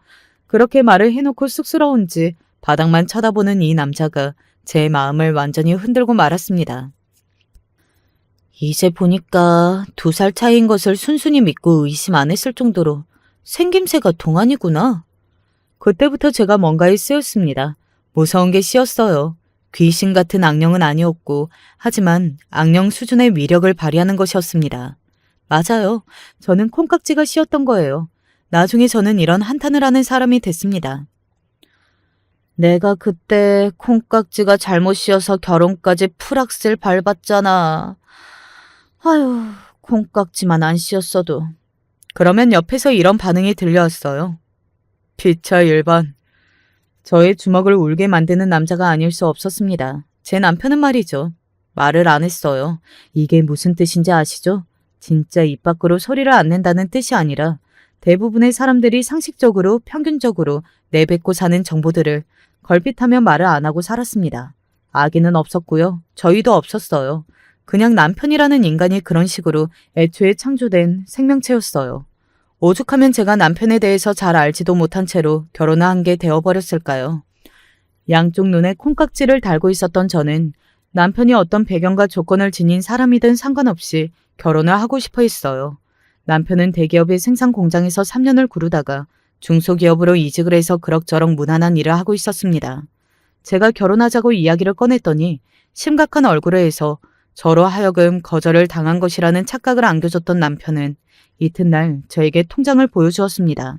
그렇게 말을 해놓고 쑥스러운지 바닥만 쳐다보는 이 남자가 제 마음을 완전히 흔들고 말았습니다. 이제 보니까 2살 차이인 것을 순순히 믿고 의심 안 했을 정도로 생김새가 동안이구나. 그때부터 제가 뭔가에 쓰였습니다. 무서운 게 씌었어요. 귀신 같은 악령은 아니었고 하지만 악령 수준의 위력을 발휘하는 것이었습니다. 맞아요. 저는 콩깍지가 씌었던 거예요. 나중에 저는 이런 한탄을 하는 사람이 됐습니다. 내가 그때 콩깍지가 잘못 씌어서 결혼까지 풀악셀 밟았잖아. 아유, 콩깍지만 안 씌었어도. 그러면 옆에서 이런 반응이 들려왔어요. 피차 일반. 저의 주먹을 울게 만드는 남자가 아닐 수 없었습니다. 제 남편은 말이죠. 말을 안 했어요. 이게 무슨 뜻인지 아시죠? 진짜 입 밖으로 소리를 안 낸다는 뜻이 아니라 대부분의 사람들이 상식적으로 평균적으로 내뱉고 사는 정보들을 걸핏하면 말을 안 하고 살았습니다. 아기는 없었고요. 저희도 없었어요. 그냥 남편이라는 인간이 그런 식으로 애초에 창조된 생명체였어요. 오죽하면 제가 남편에 대해서 잘 알지도 못한 채로 결혼을 한 게 되어버렸을까요? 양쪽 눈에 콩깍지를 달고 있었던 저는 남편이 어떤 배경과 조건을 지닌 사람이든 상관없이 결혼을 하고 싶어 했어요. 남편은 대기업의 생산 공장에서 3년을 구르다가 중소기업으로 이직을 해서 그럭저럭 무난한 일을 하고 있었습니다. 제가 결혼하자고 이야기를 꺼냈더니 심각한 얼굴을 해서 저로 하여금 거절을 당한 것이라는 착각을 안겨줬던 남편은 이튿날 저에게 통장을 보여주었습니다.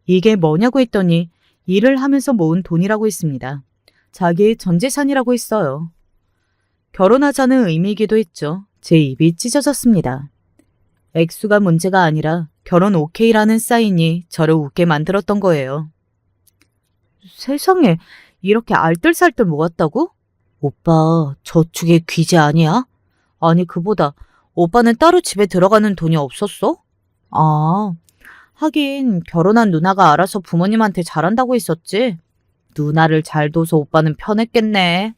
이게 뭐냐고 했더니 일을 하면서 모은 돈이라고 했습니다. 자기의 전 재산이라고 했어요. 결혼하자는 의미이기도 했죠. 제 입이 찢어졌습니다. 액수가 문제가 아니라 결혼 오케이라는 사인이 저를 웃게 만들었던 거예요. 세상에, 이렇게 알뜰살뜰 모았다고? 오빠, 저축의 귀재 아니야? 아니, 그보다 오빠는 따로 집에 들어가는 돈이 없었어? 아, 하긴 결혼한 누나가 알아서 부모님한테 잘한다고 했었지. 누나를 잘 둬서 오빠는 편했겠네.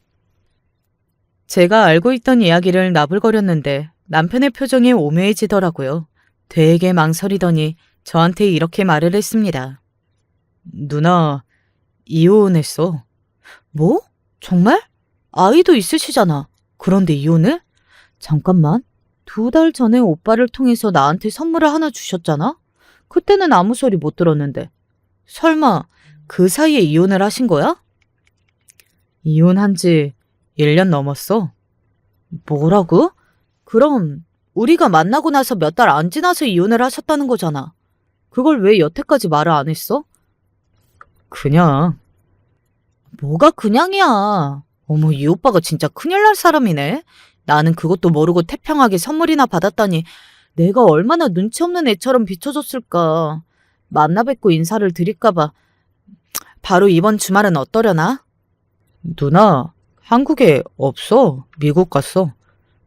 제가 알고 있던 이야기를 나불거렸는데 남편의 표정이 오묘해지더라고요. 되게 망설이더니 저한테 이렇게 말을 했습니다. 누나, 이혼했어. 뭐? 정말? 아이도 있으시잖아. 그런데 이혼을? 잠깐만. 2달 전에 오빠를 통해서 나한테 선물을 하나 주셨잖아? 그때는 아무 소리 못 들었는데. 설마 그 사이에 이혼을 하신 거야? 이혼한 지 1년 넘었어. 뭐라고? 그럼 우리가 만나고 나서 몇 달 안 지나서 이혼을 하셨다는 거잖아. 그걸 왜 여태까지 말을 안 했어? 그냥. 뭐가 그냥이야. 어머, 이 오빠가 진짜 큰일 날 사람이네. 나는 그것도 모르고 태평하게 선물이나 받았다니 내가 얼마나 눈치 없는 애처럼 비춰줬을까. 만나 뵙고 인사를 드릴까봐. 바로 이번 주말은 어떠려나? 누나, 한국에 없어. 미국 갔어.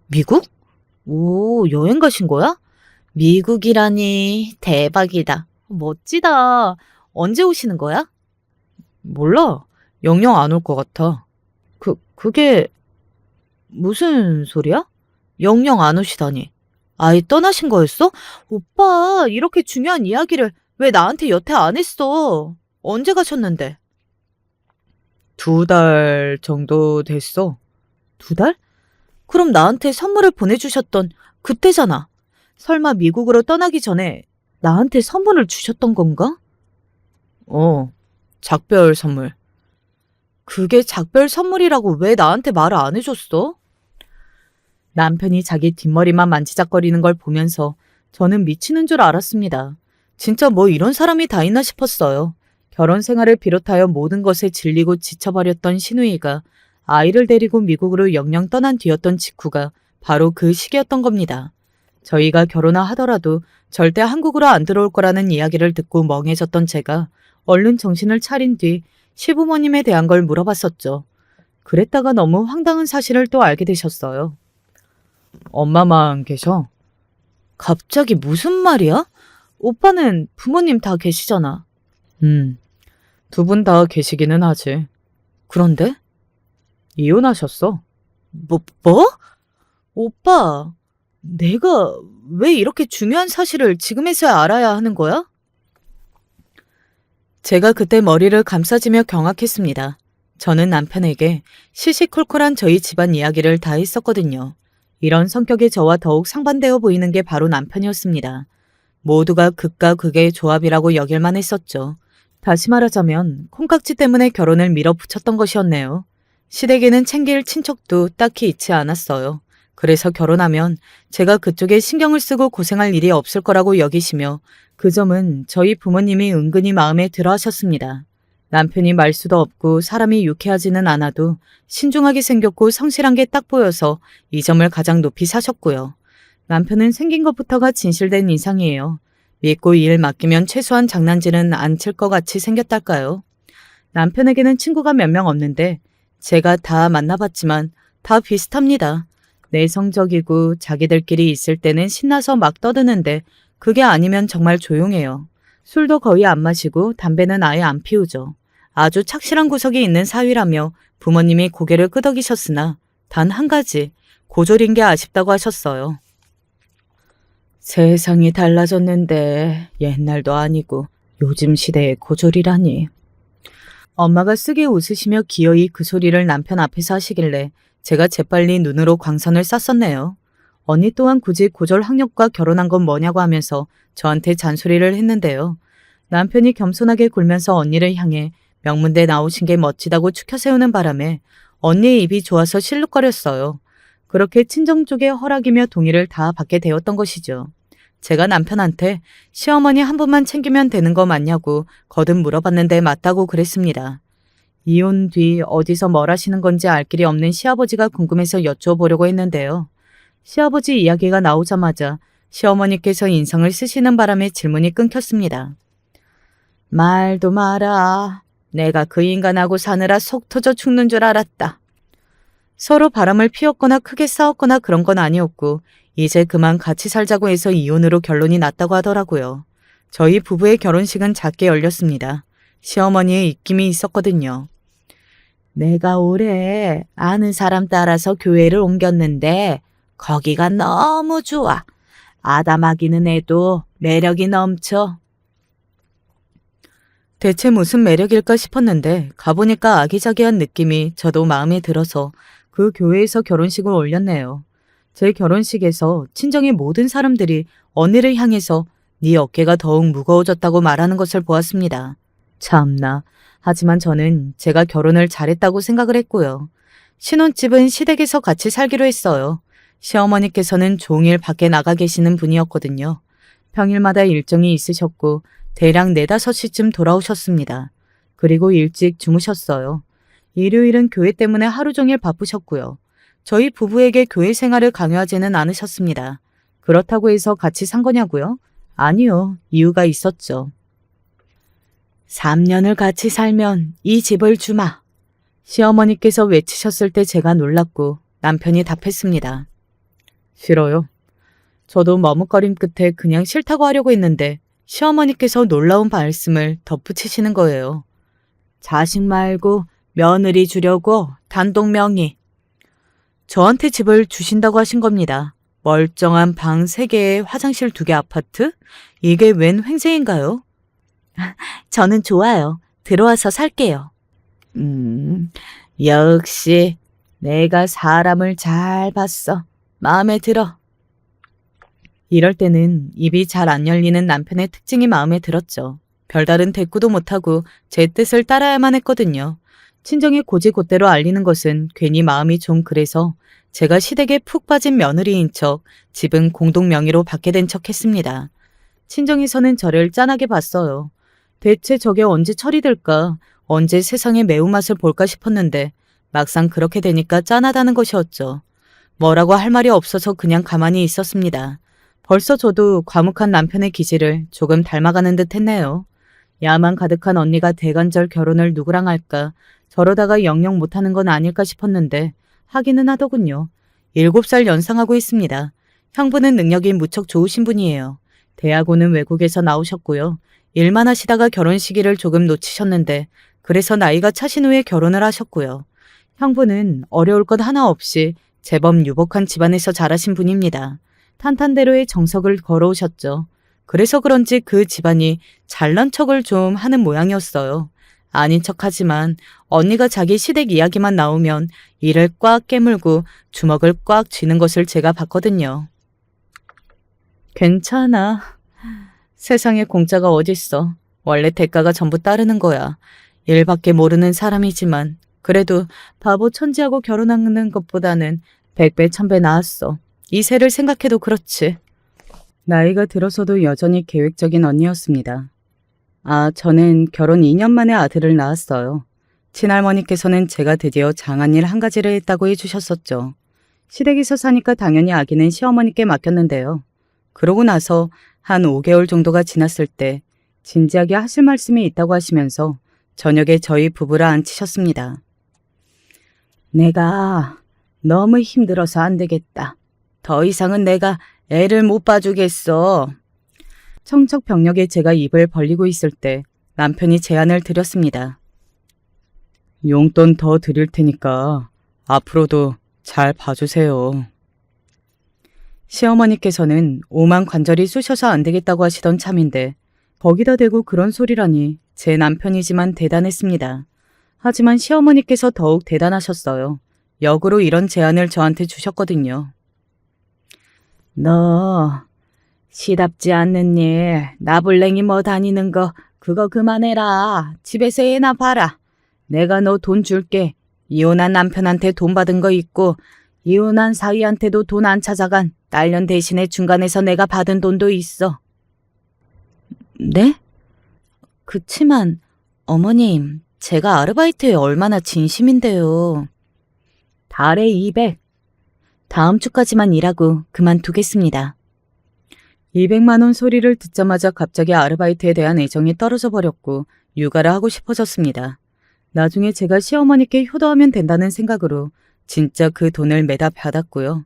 미국? 오, 여행 가신 거야? 미국이라니 대박이다. 멋지다. 언제 오시는 거야? 몰라. 영영 안 올 것 같아. 그게 무슨 소리야? 영영 안 오시다니. 아예 떠나신 거였어? 오빠, 이렇게 중요한 이야기를 왜 나한테 여태 안 했어? 언제 가셨는데? 2달 정도 됐어. 2달? 그럼 나한테 선물을 보내주셨던 그때잖아. 설마 미국으로 떠나기 전에 나한테 선물을 주셨던 건가? 작별 선물. 그게 작별 선물이라고 왜 나한테 말을 안 해줬어? 남편이 자기 뒷머리만 만지작거리는 걸 보면서 저는 미치는 줄 알았습니다. 진짜 뭐 이런 사람이 다 있나 싶었어요. 결혼 생활을 비롯하여 모든 것에 질리고 지쳐버렸던 신우이가 아이를 데리고 미국으로 영영 떠난 뒤였던 직후가 바로 그 시기였던 겁니다. 저희가 결혼을 하더라도 절대 한국으로 안 들어올 거라는 이야기를 듣고 멍해졌던 제가 얼른 정신을 차린 뒤 시부모님에 대한 걸 물어봤었죠. 그랬다가 너무 황당한 사실을 또 알게 되셨어요. 엄마만 계셔? 갑자기 무슨 말이야? 오빠는 부모님 다 계시잖아. 두 분 다 계시기는 하지. 그런데? 이혼하셨어. 뭐? 오빠, 내가 왜 이렇게 중요한 사실을 지금에서야 알아야 하는 거야? 제가 그때 머리를 감싸지며 경악했습니다. 저는 남편에게 시시콜콜한 저희 집안 이야기를 다 했었거든요. 이런 성격의 저와 더욱 상반되어 보이는 게 바로 남편이었습니다. 모두가 극과 극의 조합이라고 여길만 했었죠. 다시 말하자면 콩깍지 때문에 결혼을 밀어붙였던 것이었네요. 시댁에는 챙길 친척도 딱히 있지 않았어요. 그래서 결혼하면 제가 그쪽에 신경을 쓰고 고생할 일이 없을 거라고 여기시며 그 점은 저희 부모님이 은근히 마음에 들어 하셨습니다. 남편이 말수도 없고 사람이 유쾌하지는 않아도 신중하게 생겼고 성실한 게 딱 보여서 이 점을 가장 높이 사셨고요. 남편은 생긴 것부터가 진실된 인상이에요. 믿고 일 맡기면 최소한 장난질은 안 칠 것 같이 생겼달까요? 남편에게는 친구가 몇 명 없는데 제가 다 만나봤지만 다 비슷합니다. 내성적이고 자기들끼리 있을 때는 신나서 막 떠드는데 그게 아니면 정말 조용해요. 술도 거의 안 마시고 담배는 아예 안 피우죠. 아주 착실한 구석이 있는 사위라며 부모님이 고개를 끄덕이셨으나 단 한 가지 고졸인 게 아쉽다고 하셨어요. 세상이 달라졌는데 옛날도 아니고 요즘 시대에 고졸이라니. 엄마가 쓰게 웃으시며 기어이 그 소리를 남편 앞에서 하시길래 제가 재빨리 눈으로 광선을 쐈었네요. 언니 또한 굳이 고졸 학력과 결혼한 건 뭐냐고 하면서 저한테 잔소리를 했는데요. 남편이 겸손하게 굴면서 언니를 향해 명문대 나오신 게 멋지다고 추켜 세우는 바람에 언니의 입이 좋아서 실룩거렸어요. 그렇게 친정 쪽의 허락이며 동의를 다 받게 되었던 것이죠. 제가 남편한테 시어머니 한 분만 챙기면 되는 거 맞냐고 거듭 물어봤는데 맞다고 그랬습니다. 이혼 뒤 어디서 뭘 하시는 건지 알 길이 없는 시아버지가 궁금해서 여쭤보려고 했는데요. 시아버지 이야기가 나오자마자 시어머니께서 인상을 쓰시는 바람에 질문이 끊겼습니다. 말도 마라. 내가 그 인간하고 사느라 속 터져 죽는 줄 알았다. 서로 바람을 피웠거나 크게 싸웠거나 그런 건 아니었고 이제 그만 같이 살자고 해서 이혼으로 결론이 났다고 하더라고요. 저희 부부의 결혼식은 작게 열렸습니다. 시어머니의 입김이 있었거든요. 내가 올해 아는 사람 따라서 교회를 옮겼는데 거기가 너무 좋아. 아담하기는 해도 매력이 넘쳐. 대체 무슨 매력일까 싶었는데 가보니까 아기자기한 느낌이 저도 마음에 들어서 그 교회에서 결혼식을 올렸네요. 제 결혼식에서 친정의 모든 사람들이 언니를 향해서 네 어깨가 더욱 무거워졌다고 말하는 것을 보았습니다. 참나. 하지만 저는 제가 결혼을 잘했다고 생각을 했고요. 신혼집은 시댁에서 같이 살기로 했어요. 시어머니께서는 종일 밖에 나가 계시는 분이었거든요. 평일마다 일정이 있으셨고 대략 4, 5시쯤 돌아오셨습니다. 그리고 일찍 주무셨어요. 일요일은 교회 때문에 하루 종일 바쁘셨고요. 저희 부부에게 교회 생활을 강요하지는 않으셨습니다. 그렇다고 해서 같이 산 거냐고요? 아니요. 이유가 있었죠. 3년을 같이 살면 이 집을 주마. 시어머니께서 외치셨을 때 제가 놀랐고 남편이 답했습니다. 싫어요. 저도 머뭇거림 끝에 그냥 싫다고 하려고 했는데 시어머니께서 놀라운 말씀을 덧붙이시는 거예요. 자식 말고 며느리 주려고 단독 명의. 저한테 집을 주신다고 하신 겁니다. 멀쩡한 방 3개에 화장실 2개 아파트? 이게 웬 횡재인가요? 저는 좋아요. 들어와서 살게요. 역시 내가 사람을 잘 봤어. 마음에 들어. 이럴 때는 입이 잘 안 열리는 남편의 특징이 마음에 들었죠. 별다른 대꾸도 못하고 제 뜻을 따라야만 했거든요. 친정이 고지곳대로 알리는 것은 괜히 마음이 좀 그래서 제가 시댁에 푹 빠진 며느리인 척 집은 공동 명의로 받게 된 척 했습니다. 친정에서는 저를 짠하게 봤어요. 대체 저게 언제 처리될까? 언제 세상의 매운맛을 볼까 싶었는데 막상 그렇게 되니까 짠하다는 것이었죠. 뭐라고 할 말이 없어서 그냥 가만히 있었습니다. 벌써 저도 과묵한 남편의 기질을 조금 닮아가는 듯 했네요. 야만 가득한 언니가 대간절 결혼을 누구랑 할까? 저러다가 영영 못하는 건 아닐까 싶었는데 하기는 하더군요. 7살 연상하고 있습니다. 형부는 능력이 무척 좋으신 분이에요. 대학원은 외국에서 나오셨고요. 일만 하시다가 결혼 시기를 조금 놓치셨는데 그래서 나이가 차신 후에 결혼을 하셨고요. 형부는 어려울 것 하나 없이 제법 유복한 집안에서 자라신 분입니다. 탄탄대로의 정석을 걸어오셨죠. 그래서 그런지 그 집안이 잘난 척을 좀 하는 모양이었어요. 아닌 척하지만 언니가 자기 시댁 이야기만 나오면 이를 꽉 깨물고 주먹을 꽉 쥐는 것을 제가 봤거든요. 괜찮아. 세상에 공짜가 어딨어. 원래 대가가 전부 따르는 거야. 일밖에 모르는 사람이지만 그래도 바보 천지하고 결혼하는 것보다는 100배 1000배 나았어. 이 세를 생각해도 그렇지. 나이가 들어서도 여전히 계획적인 언니였습니다. 저는 결혼 2년 만에 아들을 낳았어요. 친할머니께서는 제가 드디어 장한일 한 가지를 했다고 해주셨었죠. 시댁에서 사니까 당연히 아기는 시어머니께 맡겼는데요. 그러고 나서 한 5개월 정도가 지났을 때 진지하게 하실 말씀이 있다고 하시면서 저녁에 저희 부부를 앉히셨습니다. 내가 너무 힘들어서 안 되겠다. 더 이상은 내가 애를 못 봐주겠어. 청척병력에 제가 입을 벌리고 있을 때 남편이 제안을 드렸습니다. 용돈 더 드릴 테니까 앞으로도 잘 봐주세요. 시어머니께서는 오만 관절이 쑤셔서 안 되겠다고 하시던 참인데 거기다 대고 그런 소리라니 제 남편이지만 대단했습니다. 하지만 시어머니께서 더욱 대단하셨어요. 역으로 이런 제안을 저한테 주셨거든요. 너 시답지 않는 일, 나불랭이 뭐 다니는 거 그거 그만해라. 집에서 애나 봐라. 내가 너 돈 줄게. 이혼한 남편한테 돈 받은 거 있고 이혼한 사위한테도 돈 안 찾아간 딸년 대신에 중간에서 내가 받은 돈도 있어. 네? 그치만 어머님, 제가 아르바이트에 얼마나 진심인데요. 달에 200. 다음 주까지만 일하고 그만두겠습니다. 200만 원 소리를 듣자마자 갑자기 아르바이트에 대한 애정이 떨어져 버렸고 육아를 하고 싶어졌습니다. 나중에 제가 시어머니께 효도하면 된다는 생각으로 진짜 그 돈을 매다 받았고요.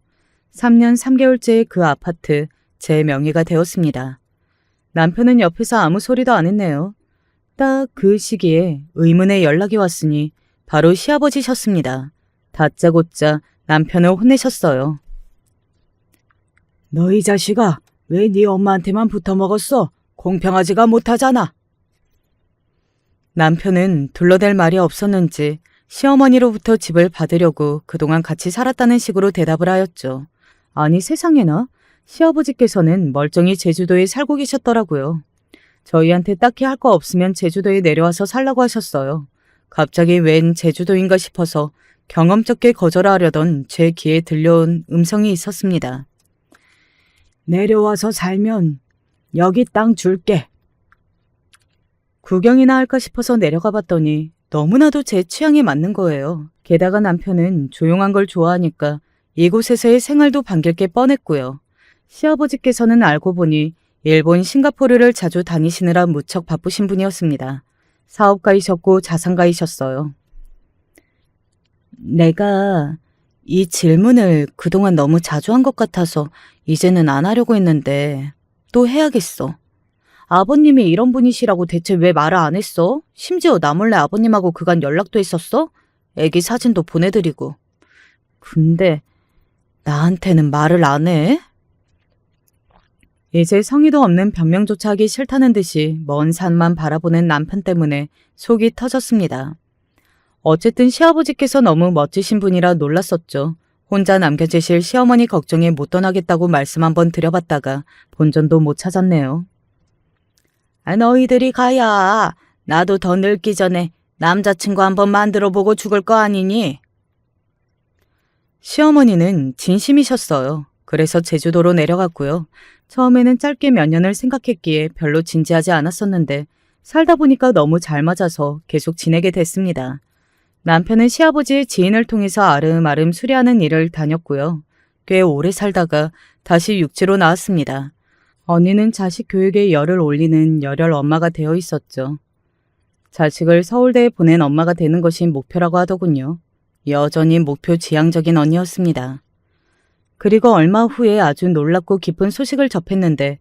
3년 3개월째의 그 아파트 제 명의가 되었습니다. 남편은 옆에서 아무 소리도 안 했네요. 딱 그 시기에 의문의 연락이 왔으니 바로 시아버지셨습니다. 다짜고짜 남편을 혼내셨어요. 너 이 자식아, 왜 네 엄마한테만 붙어먹었어? 공평하지가 못하잖아. 남편은 둘러댈 말이 없었는지 시어머니로부터 집을 받으려고 그동안 같이 살았다는 식으로 대답을 하였죠. 아니 세상에나 시아버지께서는 멀쩡히 제주도에 살고 계셨더라고요. 저희한테 딱히 할 거 없으면 제주도에 내려와서 살라고 하셨어요. 갑자기 웬 제주도인가 싶어서 경험쩍게 거절하려던 제 귀에 들려온 음성이 있었습니다. 내려와서 살면 여기 땅 줄게. 구경이나 할까 싶어서 내려가 봤더니 너무나도 제 취향에 맞는 거예요. 게다가 남편은 조용한 걸 좋아하니까 이곳에서의 생활도 반길 게 뻔했고요. 시아버지께서는 알고 보니 일본 싱가포르를 자주 다니시느라 무척 바쁘신 분이었습니다. 사업가이셨고 자산가이셨어요. 내가 이 질문을 그동안 너무 자주 한 것 같아서 이제는 안 하려고 했는데 또 해야겠어. 아버님이 이런 분이시라고 대체 왜 말을 안 했어? 심지어 나 몰래 아버님하고 그간 연락도 했었어? 애기 사진도 보내드리고. 근데 나한테는 말을 안 해? 이제 성의도 없는 변명조차 하기 싫다는 듯이 먼 산만 바라보는 남편 때문에 속이 터졌습니다. 어쨌든 시아버지께서 너무 멋지신 분이라 놀랐었죠. 혼자 남겨지실 시어머니 걱정에 못 떠나겠다고 말씀 한번 드려봤다가 본전도 못 찾았네요. 너희들이 가야 나도 더 늙기 전에 남자친구 한번 만들어보고 죽을 거 아니니? 시어머니는 진심이셨어요. 그래서 제주도로 내려갔고요. 처음에는 짧게 몇 년을 생각했기에 별로 진지하지 않았었는데 살다 보니까 너무 잘 맞아서 계속 지내게 됐습니다. 남편은 시아버지의 지인을 통해서 아름아름 수리하는 일을 다녔고요. 꽤 오래 살다가 다시 육지로 나왔습니다. 언니는 자식 교육에 열을 올리는 열혈 엄마가 되어 있었죠. 자식을 서울대에 보낸 엄마가 되는 것이 목표라고 하더군요. 여전히 목표 지향적인 언니였습니다. 그리고 얼마 후에 아주 놀랍고 기쁜 소식을 접했는데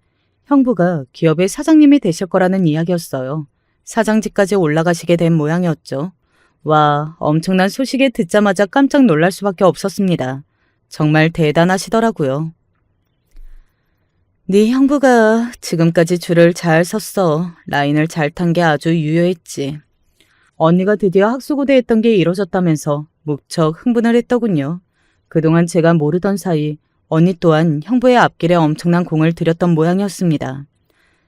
형부가 기업의 사장님이 되실 거라는 이야기였어요. 사장직까지 올라가시게 된 모양이었죠. 와, 엄청난 소식에 듣자마자 깜짝 놀랄 수밖에 없었습니다. 정말 대단하시더라고요. 네 형부가 지금까지 줄을 잘 섰어. 라인을 잘 탄 게 아주 유효했지. 언니가 드디어 학수고대했던 게 이뤄졌다면서 무척 흥분을 했더군요. 그동안 제가 모르던 사이 언니 또한 형부의 앞길에 엄청난 공을 들였던 모양이었습니다.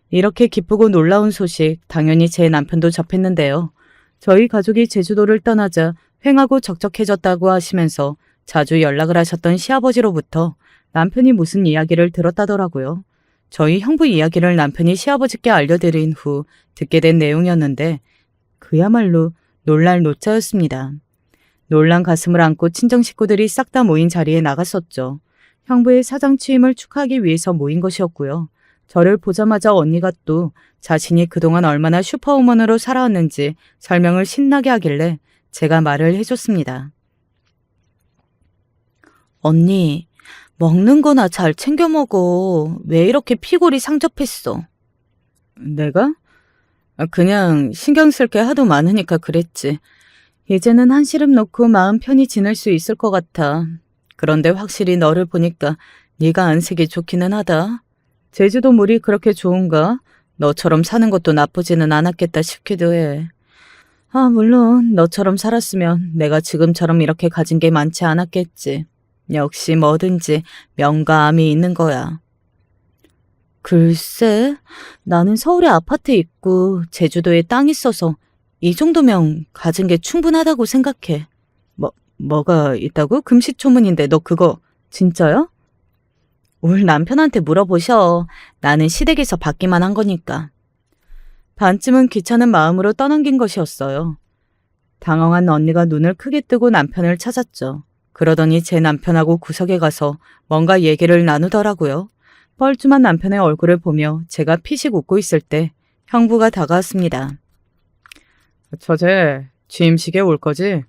이렇게 기쁘고 놀라운 소식 당연히 제 남편도 접했는데요. 저희 가족이 제주도를 떠나자 횡하고 적적해졌다고 하시면서 자주 연락을 하셨던 시아버지로부터 남편이 무슨 이야기를 들었다더라고요. 저희 형부 이야기를 남편이 시아버지께 알려드린 후 듣게 된 내용이었는데 그야말로 놀랄 노자였습니다. 놀란 가슴을 안고 친정 식구들이 싹 다 모인 자리에 나갔었죠. 형부의 사장 취임을 축하하기 위해서 모인 것이었고요. 저를 보자마자 언니가 또 자신이 그동안 얼마나 슈퍼우먼으로 살아왔는지 설명을 신나게 하길래 제가 말을 해줬습니다. 언니, 먹는 거나 잘 챙겨 먹어. 왜 이렇게 피골이 상접했어? 내가? 그냥 신경 쓸 게 하도 많으니까 그랬지. 이제는 한시름 놓고 마음 편히 지낼 수 있을 것 같아. 그런데 확실히 너를 보니까 네가 안색이 좋기는 하다. 제주도 물이 그렇게 좋은가? 너처럼 사는 것도 나쁘지는 않았겠다 싶기도 해. 물론 너처럼 살았으면 내가 지금처럼 이렇게 가진 게 많지 않았겠지. 역시 뭐든지 명과 암이 있는 거야. 글쎄, 나는 서울에 아파트 있고 제주도에 땅 있어서 이 정도면 가진 게 충분하다고 생각해. 뭐가 있다고? 금시초문인데 너 그거 진짜야? 울 남편한테 물어보셔. 나는 시댁에서 받기만 한 거니까. 반쯤은 귀찮은 마음으로 떠넘긴 것이었어요. 당황한 언니가 눈을 크게 뜨고 남편을 찾았죠. 그러더니 제 남편하고 구석에 가서 뭔가 얘기를 나누더라고요. 뻘쭘한 남편의 얼굴을 보며 제가 피식 웃고 있을 때 형부가 다가왔습니다. 처제, 취임식에 올 거지?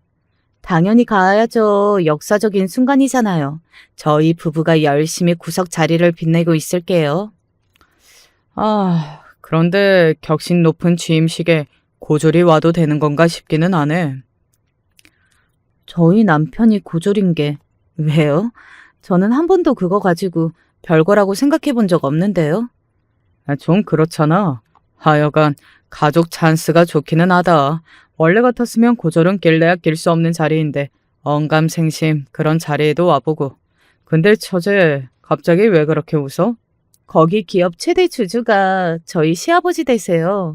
당연히 가야죠. 역사적인 순간이잖아요. 저희 부부가 열심히 구석 자리를 빛내고 있을게요. 그런데 격식 높은 취임식에 고졸이 와도 되는 건가 싶기는 하네. 저희 남편이 고졸인 게 왜요? 저는 한 번도 그거 가지고 별거라고 생각해 본 적 없는데요. 좀 그렇잖아. 하여간 가족 찬스가 좋기는 하다. 원래 같았으면 고졸은 낄래야 낄 수 없는 자리인데 언감생심 그런 자리에도 와보고. 근데 처제 갑자기 왜 그렇게 웃어? 거기 기업 최대 주주가 저희 시아버지 되세요.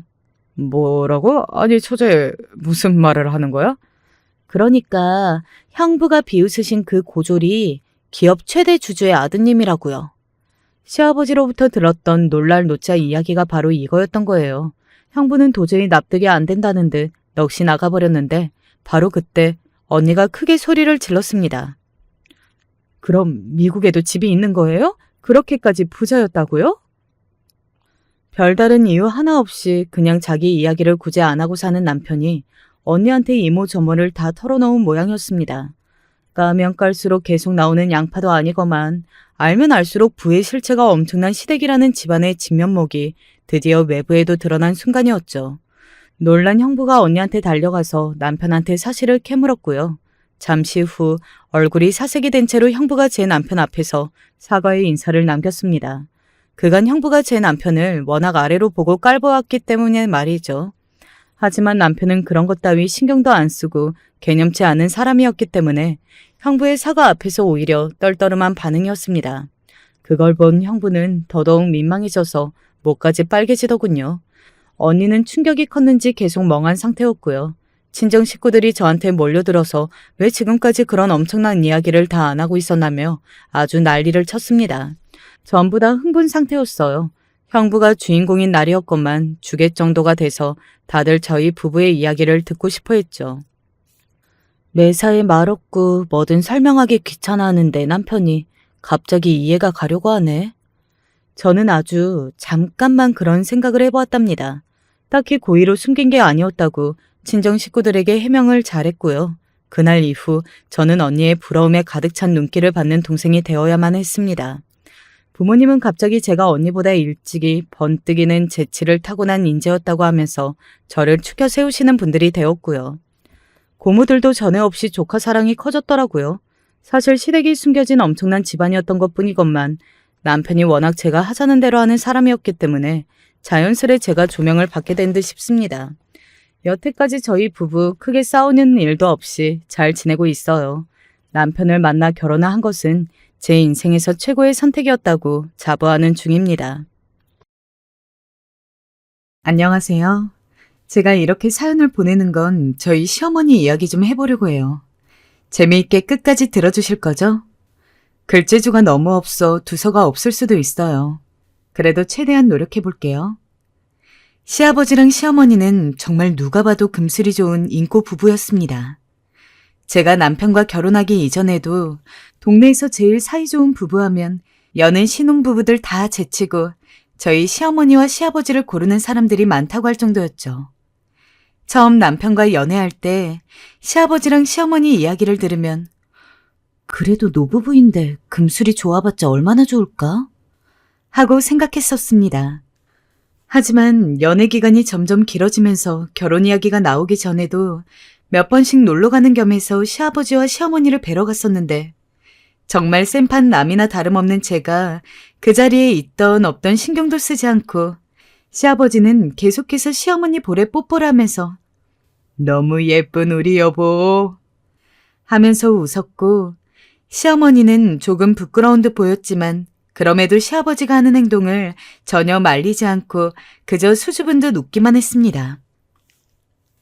뭐라고? 아니 처제 무슨 말을 하는 거야? 그러니까 형부가 비웃으신 그 고졸이 기업 최대 주주의 아드님이라고요. 시아버지로부터 들었던 놀랄 노자 이야기가 바로 이거였던 거예요. 형부는 도저히 납득이 안 된다는 듯 넋이 나가버렸는데 바로 그때 언니가 크게 소리를 질렀습니다. 그럼 미국에도 집이 있는 거예요? 그렇게까지 부자였다고요? 별다른 이유 하나 없이 그냥 자기 이야기를 굳이 안 하고 사는 남편이 언니한테 이모저모를 다 털어놓은 모양이었습니다. 까면 깔수록 계속 나오는 양파도 아니거만 알면 알수록 부의 실체가 엄청난 시댁이라는 집안의 진면목이 드디어 외부에도 드러난 순간이었죠. 놀란 형부가 언니한테 달려가서 남편한테 사실을 캐물었고요. 잠시 후 얼굴이 사색이 된 채로 형부가 제 남편 앞에서 사과의 인사를 남겼습니다. 그간 형부가 제 남편을 워낙 아래로 보고 깔보았기 때문에 말이죠. 하지만 남편은 그런 것 따위 신경도 안 쓰고 개념치 않은 사람이었기 때문에 형부의 사과 앞에서 오히려 떨떠름한 반응이었습니다. 그걸 본 형부는 더더욱 민망해져서 목까지 빨개지더군요. 언니는 충격이 컸는지 계속 멍한 상태였고요. 친정 식구들이 저한테 몰려들어서 왜 지금까지 그런 엄청난 이야기를 다 안 하고 있었나며 아주 난리를 쳤습니다. 전부 다 흥분 상태였어요. 형부가 주인공인 날이었건만 주객 정도가 돼서 다들 저희 부부의 이야기를 듣고 싶어 했죠. 매사에 말 없고 뭐든 설명하기 귀찮아하는 내 남편이 갑자기 이해가 가려고 하네. 저는 아주 잠깐만 그런 생각을 해보았답니다. 딱히 고의로 숨긴 게 아니었다고 친정 식구들에게 해명을 잘했고요. 그날 이후 저는 언니의 부러움에 가득 찬 눈길을 받는 동생이 되어야만 했습니다. 부모님은 갑자기 제가 언니보다 일찍이 번뜩이는 재치를 타고난 인재였다고 하면서 저를 추켜 세우시는 분들이 되었고요. 고모들도 전에 없이 조카 사랑이 커졌더라고요. 사실 시댁이 숨겨진 엄청난 집안이었던 것뿐이건만 남편이 워낙 제가 하자는 대로 하는 사람이었기 때문에 자연스레 제가 조명을 받게 된 듯 싶습니다. 여태까지 저희 부부 크게 싸우는 일도 없이 잘 지내고 있어요. 남편을 만나 결혼한 것은 제 인생에서 최고의 선택이었다고 자부하는 중입니다. 안녕하세요. 제가 이렇게 사연을 보내는 건 저희 시어머니 이야기 좀 해보려고 해요. 재미있게 끝까지 들어주실 거죠? 글재주가 너무 없어 두서가 없을 수도 있어요. 그래도 최대한 노력해볼게요. 시아버지랑 시어머니는 정말 누가 봐도 금슬이 좋은 인고 부부였습니다. 제가 남편과 결혼하기 이전에도 동네에서 제일 사이좋은 부부하면 여는 신혼부부들 다 제치고 저희 시어머니와 시아버지를 고르는 사람들이 많다고 할 정도였죠. 처음 남편과 연애할 때 시아버지랑 시어머니 이야기를 들으면 그래도 노부부인데 금술이 좋아봤자 얼마나 좋을까? 하고 생각했었습니다. 하지만 연애 기간이 점점 길어지면서 결혼 이야기가 나오기 전에도 몇 번씩 놀러 가는 겸해서 시아버지와 시어머니를 뵈러 갔었는데 정말 센판 남이나 다름없는 제가 그 자리에 있던 없던 신경도 쓰지 않고 시아버지는 계속해서 시어머니 볼에 뽀뽀를 하면서 너무 예쁜 우리 여보 하면서 웃었고 시어머니는 조금 부끄러운 듯 보였지만 그럼에도 시아버지가 하는 행동을 전혀 말리지 않고 그저 수줍은 듯 웃기만 했습니다.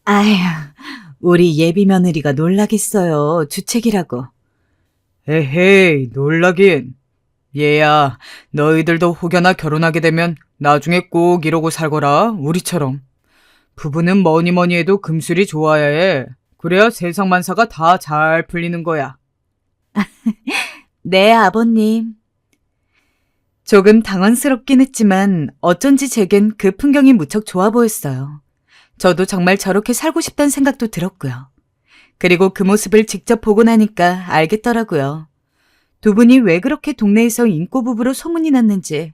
아휴, 우리 예비 며느리가 놀라겠어요. 주책이라고. 에헤이, 놀라긴. 얘야, 너희들도 혹여나 결혼하게 되면 나중에 꼭 이러고 살거라, 우리처럼. 부부는 뭐니 해도 금술이 좋아야 해. 그래야 세상 만사가 다 잘 풀리는 거야. 네, 아버님. 조금 당황스럽긴 했지만 어쩐지 제겐 그 풍경이 무척 좋아 보였어요. 저도 정말 저렇게 살고 싶다는 생각도 들었고요. 그리고 그 모습을 직접 보고 나니까 알겠더라고요. 두 분이 왜 그렇게 동네에서 인꼬부부로 소문이 났는지.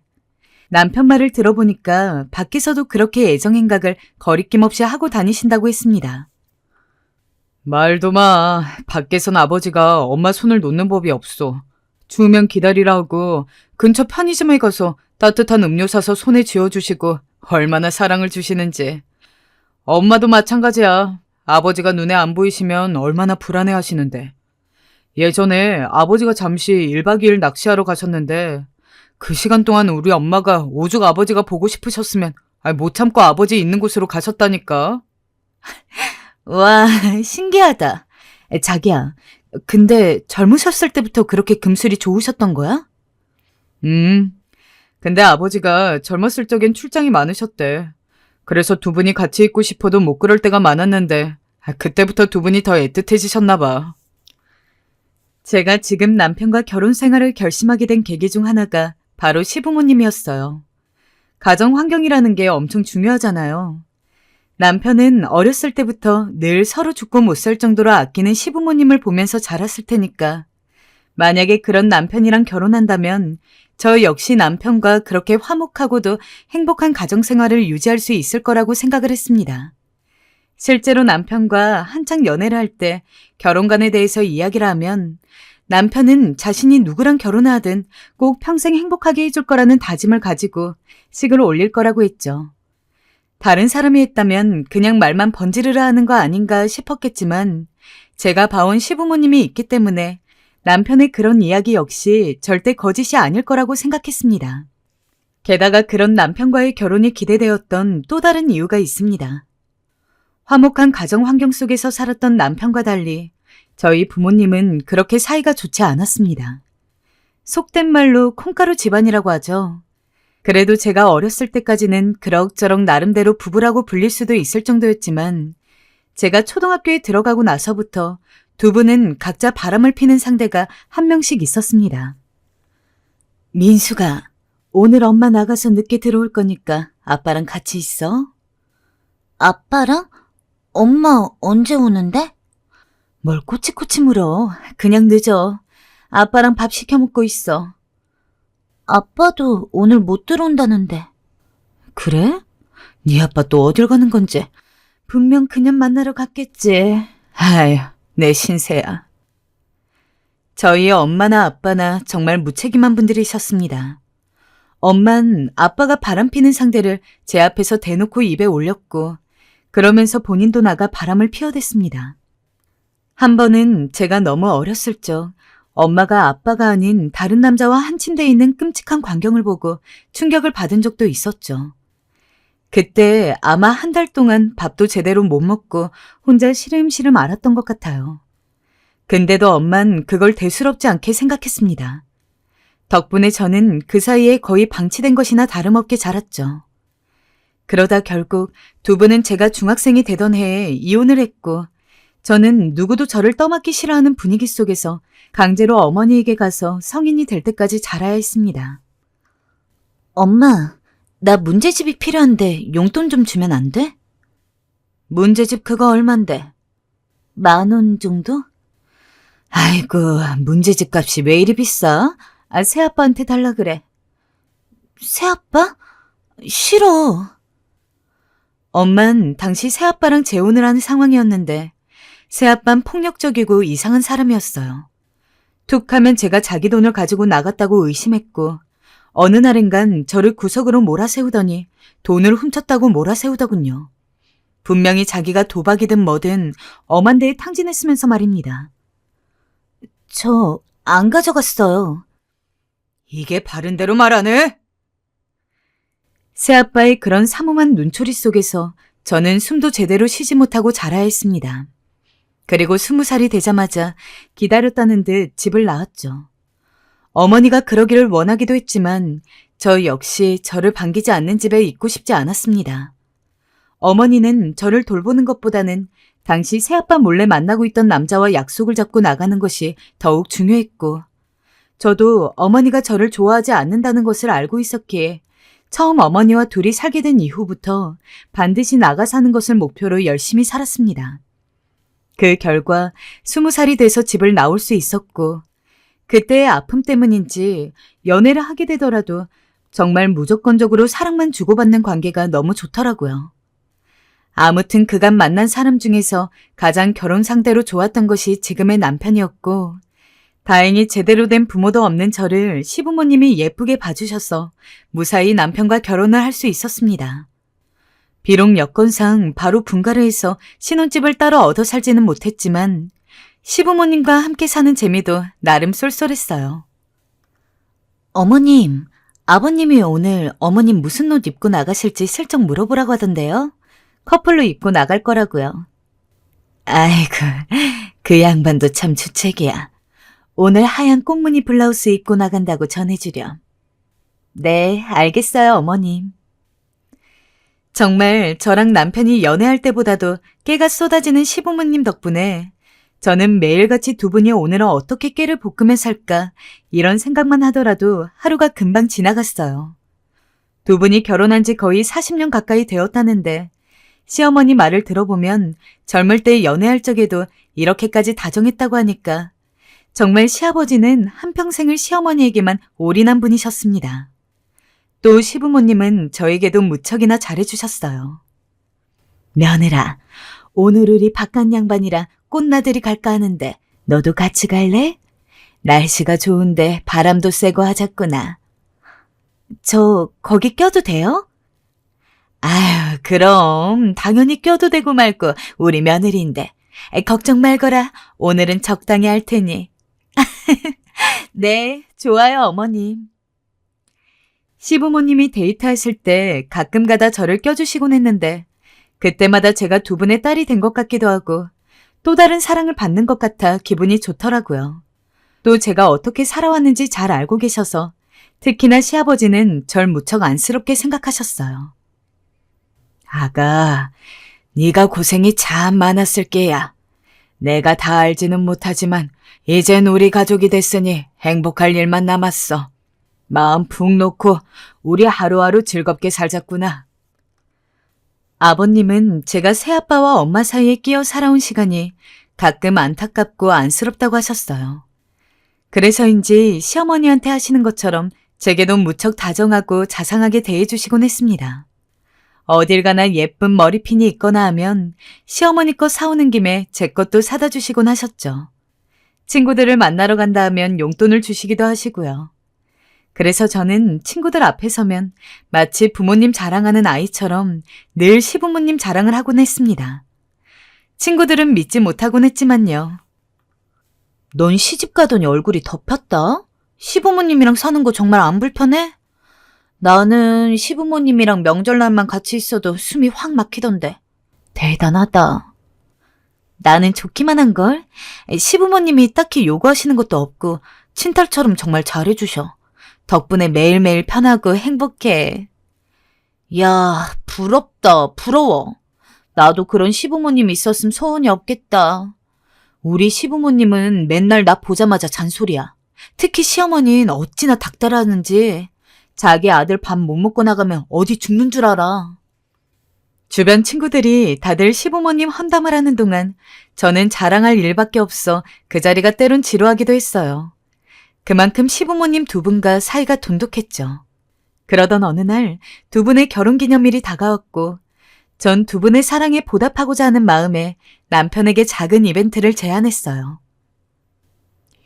남편 말을 들어보니까 밖에서도 그렇게 애정행각을 거리낌 없이 하고 다니신다고 했습니다. 말도 마. 밖에선 아버지가 엄마 손을 놓는 법이 없어. 추우면 기다리라고 근처 편의점에 가서 따뜻한 음료 사서 손에 쥐어주시고 얼마나 사랑을 주시는지. 엄마도 마찬가지야. 아버지가 눈에 안 보이시면 얼마나 불안해하시는데. 예전에 아버지가 잠시 1박 2일 낚시하러 가셨는데 그 시간 동안 우리 엄마가 오죽 아버지가 보고 싶으셨으면 못 참고 아버지 있는 곳으로 가셨다니까. 와, 신기하다. 자기야, 근데 젊으셨을 때부터 그렇게 금술이 좋으셨던 거야? 근데 아버지가 젊었을 적엔 출장이 많으셨대. 그래서 두 분이 같이 있고 싶어도 못 그럴 때가 많았는데 그때부터 두 분이 더 애틋해지셨나 봐. 제가 지금 남편과 결혼 생활을 결심하게 된 계기 중 하나가 바로 시부모님이었어요. 가정 환경이라는 게 엄청 중요하잖아요. 남편은 어렸을 때부터 늘 서로 죽고 못 살 정도로 아끼는 시부모님을 보면서 자랐을 테니까 만약에 그런 남편이랑 결혼한다면 저 역시 남편과 그렇게 화목하고도 행복한 가정 생활을 유지할 수 있을 거라고 생각을 했습니다. 실제로 남편과 한창 연애를 할 때 결혼관에 대해서 이야기를 하면 남편은 자신이 누구랑 결혼하든 꼭 평생 행복하게 해줄 거라는 다짐을 가지고 식을 올릴 거라고 했죠. 다른 사람이 했다면 그냥 말만 번지르르 하는 거 아닌가 싶었겠지만 제가 봐온 시부모님이 있기 때문에 남편의 그런 이야기 역시 절대 거짓이 아닐 거라고 생각했습니다. 게다가 그런 남편과의 결혼이 기대되었던 또 다른 이유가 있습니다. 화목한 가정 환경 속에서 살았던 남편과 달리 저희 부모님은 그렇게 사이가 좋지 않았습니다. 속된 말로 콩가루 집안이라고 하죠. 그래도 제가 어렸을 때까지는 그럭저럭 나름대로 부부라고 불릴 수도 있을 정도였지만 제가 초등학교에 들어가고 나서부터 두 분은 각자 바람을 피는 상대가 한 명씩 있었습니다. 민수가 오늘 엄마 나가서 늦게 들어올 거니까 아빠랑 같이 있어. 아빠랑? 엄마 언제 오는데? 뭘 꼬치꼬치 물어. 그냥 늦어. 아빠랑 밥 시켜 먹고 있어. 아빠도 오늘 못 들어온다는데. 그래? 네 아빠 또 어딜 가는 건지. 분명 그년 만나러 갔겠지. 아휴, 내 신세야. 저희 엄마나 아빠나 정말 무책임한 분들이셨습니다. 엄만 아빠가 바람피는 상대를 제 앞에서 대놓고 입에 올렸고 그러면서 본인도 나가 바람을 피워댔습니다. 한 번은 제가 너무 어렸을 적 엄마가 아빠가 아닌 다른 남자와 한 침대에 있는 끔찍한 광경을 보고 충격을 받은 적도 있었죠. 그때 아마 한 달 동안 밥도 제대로 못 먹고 혼자 시름시름 앓았던 것 같아요. 근데도 엄만 그걸 대수롭지 않게 생각했습니다. 덕분에 저는 그 사이에 거의 방치된 것이나 다름없게 자랐죠. 그러다 결국 두 분은 제가 중학생이 되던 해에 이혼을 했고 저는 누구도 저를 떠맡기 싫어하는 분위기 속에서 강제로 어머니에게 가서 성인이 될 때까지 자라야 했습니다. 엄마, 나 문제집이 필요한데 용돈 좀 주면 안 돼? 문제집 그거 얼만데? 10,000원 정도? 아이고, 문제집 값이 왜 이리 비싸? 새아빠한테 달라 그래. 새아빠? 싫어. 엄만 당시 새아빠랑 재혼을 하는 상황이었는데 새아빠는 폭력적이고 이상한 사람이었어요. 툭 하면 제가 자기 돈을 가지고 나갔다고 의심했고 어느 날인간 저를 구석으로 몰아세우더니 돈을 훔쳤다고 몰아세우더군요. 분명히 자기가 도박이든 뭐든 엄한 데에 탕진했으면서 말입니다. 저 안 가져갔어요. 이게 바른 대로 말하네? 새아빠의 그런 삼엄한 눈초리 속에서 저는 숨도 제대로 쉬지 못하고 자라야 했습니다. 그리고 20살이 되자마자 기다렸다는 듯 집을 나왔죠. 어머니가 그러기를 원하기도 했지만 저 역시 저를 반기지 않는 집에 있고 싶지 않았습니다. 어머니는 저를 돌보는 것보다는 당시 새아빠 몰래 만나고 있던 남자와 약속을 잡고 나가는 것이 더욱 중요했고 저도 어머니가 저를 좋아하지 않는다는 것을 알고 있었기에 처음 어머니와 둘이 살게 된 이후부터 반드시 나가 사는 것을 목표로 열심히 살았습니다. 그 결과 20살이 돼서 집을 나올 수 있었고 그때의 아픔 때문인지 연애를 하게 되더라도 정말 무조건적으로 사랑만 주고받는 관계가 너무 좋더라고요. 아무튼 그간 만난 사람 중에서 가장 결혼 상대로 좋았던 것이 지금의 남편이었고 다행히 제대로 된 부모도 없는 저를 시부모님이 예쁘게 봐주셔서 무사히 남편과 결혼을 할 수 있었습니다. 비록 여건상 바로 분가를 해서 신혼집을 따로 얻어 살지는 못했지만 시부모님과 함께 사는 재미도 나름 쏠쏠했어요. 어머님, 아버님이 오늘 어머님 무슨 옷 입고 나가실지 슬쩍 물어보라고 하던데요. 커플로 입고 나갈 거라고요. 아이고, 그 양반도 참 주책이야. 오늘 하얀 꽃무늬 블라우스 입고 나간다고 전해주렴. 네, 알겠어요, 어머님. 정말 저랑 남편이 연애할 때보다도 깨가 쏟아지는 시부모님 덕분에 저는 매일같이 두 분이 오늘은 어떻게 깨를 볶으며 살까 이런 생각만 하더라도 하루가 금방 지나갔어요. 두 분이 결혼한 지 거의 40년 가까이 되었다는데 시어머니 말을 들어보면 젊을 때 연애할 적에도 이렇게까지 다정했다고 하니까 정말 시아버지는 한평생을 시어머니에게만 올인한 분이셨습니다. 또 시부모님은 저에게도 무척이나 잘해주셨어요. 며느라, 오늘 우리 바깥 양반이랑 꽃나들이 갈까 하는데 너도 같이 갈래? 날씨가 좋은데 바람도 쐬고 하자꾸나. 저 거기 껴도 돼요? 아유, 그럼 당연히 껴도 되고 말고 우리 며느리인데. 걱정 말거라. 오늘은 적당히 할 테니. 네, 좋아요, 어머님. 시부모님이 데이트하실 때 가끔 가다 저를 껴주시곤 했는데 그때마다 제가 두 분의 딸이 된 것 같기도 하고 또 다른 사랑을 받는 것 같아 기분이 좋더라고요. 또 제가 어떻게 살아왔는지 잘 알고 계셔서 특히나 시아버지는 절 무척 안쓰럽게 생각하셨어요. 아가, 네가 고생이 참 많았을 게야. 내가 다 알지는 못하지만 이젠 우리 가족이 됐으니 행복할 일만 남았어. 마음 푹 놓고 우리 하루하루 즐겁게 살자꾸나. 아버님은 제가 새아빠와 엄마 사이에 끼어 살아온 시간이 가끔 안타깝고 안쓰럽다고 하셨어요. 그래서인지 시어머니한테 하시는 것처럼 제게도 무척 다정하고 자상하게 대해주시곤 했습니다. 어딜 가나 예쁜 머리핀이 있거나 하면 시어머니 거 사오는 김에 제 것도 사다 주시곤 하셨죠. 친구들을 만나러 간다 하면 용돈을 주시기도 하시고요. 그래서 저는 친구들 앞에 서면 마치 부모님 자랑하는 아이처럼 늘 시부모님 자랑을 하곤 했습니다. 친구들은 믿지 못하곤 했지만요. 넌 시집 가더니 얼굴이 덮였다? 시부모님이랑 사는 거 정말 안 불편해? 나는 시부모님이랑 명절날만 같이 있어도 숨이 확 막히던데. 대단하다. 나는 좋기만 한걸. 시부모님이 딱히 요구하시는 것도 없고 친딸처럼 정말 잘해주셔. 덕분에 매일매일 편하고 행복해. 야, 부럽다, 부러워. 나도 그런 시부모님이 있었으면 소원이 없겠다. 우리 시부모님은 맨날 나 보자마자 잔소리야. 특히 시어머니는 어찌나 닥달하는지. 자기 아들 밥 못 먹고 나가면 어디 죽는 줄 알아. 주변 친구들이 다들 시부모님 험담을 하는 동안 저는 자랑할 일밖에 없어 그 자리가 때론 지루하기도 했어요. 그만큼 시부모님 두 분과 사이가 돈독했죠. 그러던 어느 날 두 분의 결혼기념일이 다가왔고 전 두 분의 사랑에 보답하고자 하는 마음에 남편에게 작은 이벤트를 제안했어요.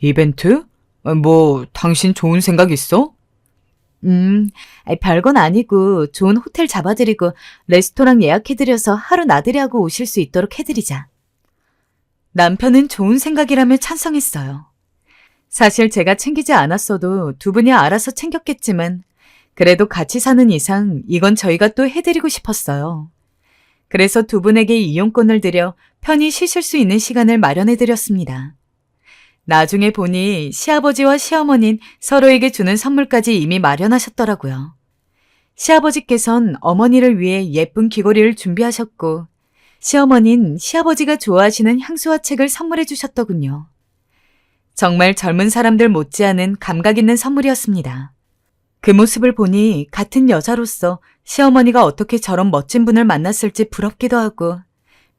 이벤트? 뭐 당신 좋은 생각 있어? 별건 아니고 좋은 호텔 잡아드리고 레스토랑 예약해드려서 하루 나들이 하고 오실 수 있도록 해드리자. 남편은 좋은 생각이라며 찬성했어요. 사실 제가 챙기지 않았어도 두 분이 알아서 챙겼겠지만 그래도 같이 사는 이상 이건 저희가 또 해드리고 싶었어요. 그래서 두 분에게 이용권을 드려 편히 쉬실 수 있는 시간을 마련해드렸습니다. 나중에 보니 시아버지와 시어머니는 서로에게 주는 선물까지 이미 마련하셨더라고요. 시아버지께선 어머니를 위해 예쁜 귀걸이를 준비하셨고 시어머니는 시아버지가 좋아하시는 향수와 책을 선물해 주셨더군요. 정말 젊은 사람들 못지않은 감각 있는 선물이었습니다. 그 모습을 보니 같은 여자로서 시어머니가 어떻게 저런 멋진 분을 만났을지 부럽기도 하고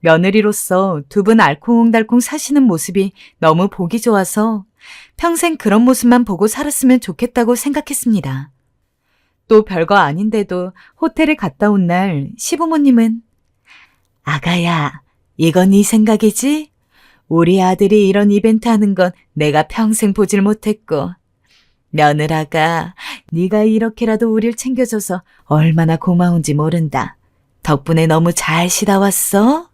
며느리로서 두 분 알콩달콩 사시는 모습이 너무 보기 좋아서 평생 그런 모습만 보고 살았으면 좋겠다고 생각했습니다. 또 별거 아닌데도 호텔에 갔다 온 날 시부모님은 아가야, 이건 네 생각이지? 우리 아들이 이런 이벤트 하는 건 내가 평생 보질 못했고 며느라가 네가 이렇게라도 우릴 챙겨줘서 얼마나 고마운지 모른다. 덕분에 너무 잘 쉬다 왔어?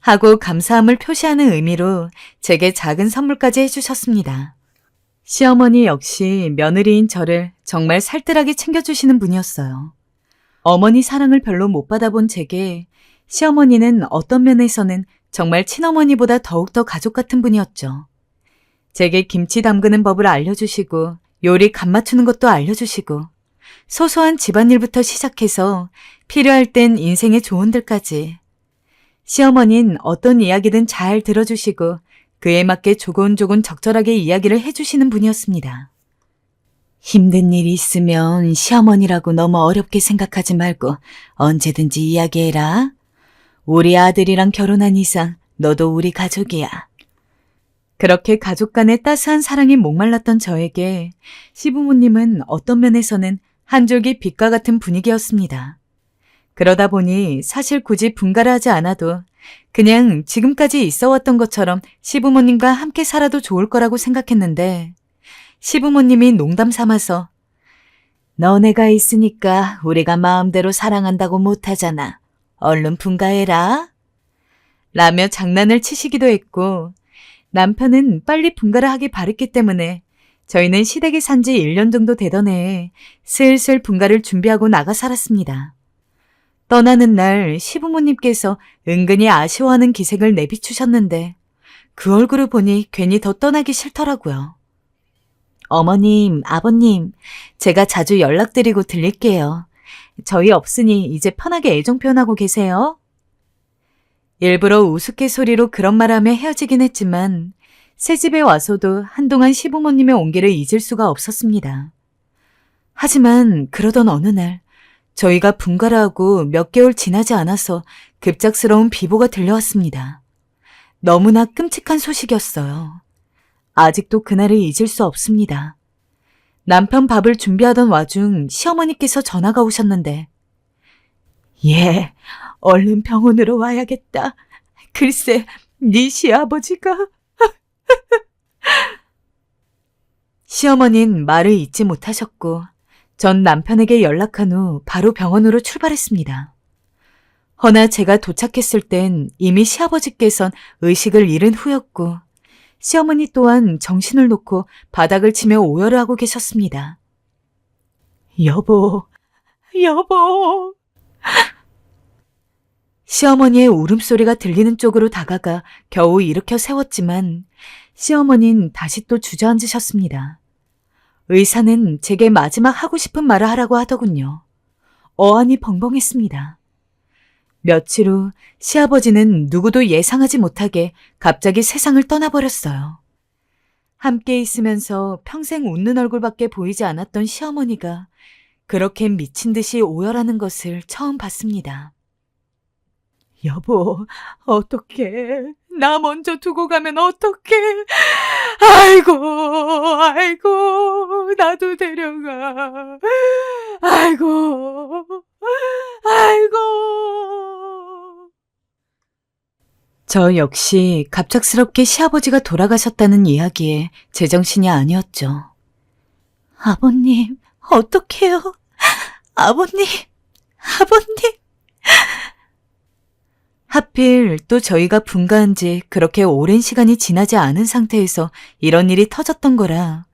하고 감사함을 표시하는 의미로 제게 작은 선물까지 해주셨습니다. 시어머니 역시 며느리인 저를 정말 살뜰하게 챙겨주시는 분이었어요. 어머니 사랑을 별로 못 받아본 제게 시어머니는 어떤 면에서는 정말 친어머니보다 더욱더 가족 같은 분이었죠. 제게 김치 담그는 법을 알려주시고 요리 간 맞추는 것도 알려주시고 소소한 집안일부터 시작해서 필요할 땐 인생의 조언들까지 시어머니는 어떤 이야기든 잘 들어주시고 그에 맞게 조곤조곤 적절하게 이야기를 해주시는 분이었습니다. 힘든 일이 있으면 시어머니라고 너무 어렵게 생각하지 말고 언제든지 이야기해라. 우리 아들이랑 결혼한 이상 너도 우리 가족이야. 그렇게 가족 간의 따스한 사랑이 목말랐던 저에게 시부모님은 어떤 면에서는 한 줄기 빛과 같은 분위기였습니다. 그러다 보니 사실 굳이 분가를 하지 않아도 그냥 지금까지 있어왔던 것처럼 시부모님과 함께 살아도 좋을 거라고 생각했는데 시부모님이 농담 삼아서 너네가 있으니까 우리가 마음대로 사랑한다고 못하잖아. 얼른 분가해라. 라며 장난을 치시기도 했고 남편은 빨리 분가를 하기 바랬기 때문에 저희는 시댁에 산 지 1년 정도 되던 해에 슬슬 분가를 준비하고 나가 살았습니다. 떠나는 날 시부모님께서 은근히 아쉬워하는 기색을 내비추셨는데 그 얼굴을 보니 괜히 더 떠나기 싫더라고요. 어머님, 아버님, 제가 자주 연락드리고 들릴게요. 저희 없으니 이제 편하게 애정 표현하고 계세요. 일부러 우스갯소리로 그런 말하며 헤어지긴 했지만 새집에 와서도 한동안 시부모님의 온기를 잊을 수가 없었습니다. 하지만 그러던 어느 날 저희가 분가를 하고 몇 개월 지나지 않아서 급작스러운 비보가 들려왔습니다. 너무나 끔찍한 소식이었어요. 아직도 그날을 잊을 수 없습니다. 남편 밥을 준비하던 와중 시어머니께서 전화가 오셨는데, 예, 얼른 병원으로 와야겠다. 글쎄, 네 시아버지가. 시어머니는 말을 잇지 못하셨고 전 남편에게 연락한 후 바로 병원으로 출발했습니다. 허나 제가 도착했을 땐 이미 시아버지께선 의식을 잃은 후였고 시어머니 또한 정신을 놓고 바닥을 치며 오열을 하고 계셨습니다. 여보, 여보. 시어머니의 울음소리가 들리는 쪽으로 다가가 겨우 일으켜 세웠지만 시어머니는 다시 또 주저앉으셨습니다. 의사는 제게 마지막 하고 싶은 말을 하라고 하더군요. 어안이 벙벙했습니다. 며칠 후 시아버지는 누구도 예상하지 못하게 갑자기 세상을 떠나버렸어요. 함께 있으면서 평생 웃는 얼굴밖에 보이지 않았던 시어머니가 그렇게 미친 듯이 오열하는 것을 처음 봤습니다. 여보, 어떡해. 나 먼저 두고 가면 어떡해. 아이고, 나도 데려가. 아이고. 저 역시 갑작스럽게 시아버지가 돌아가셨다는 이야기에 제정신이 아니었죠. 아버님, 어떡해요? 아버님. 하필 또 저희가 분가한 지 그렇게 오랜 시간이 지나지 않은 상태에서 이런 일이 터졌던 거라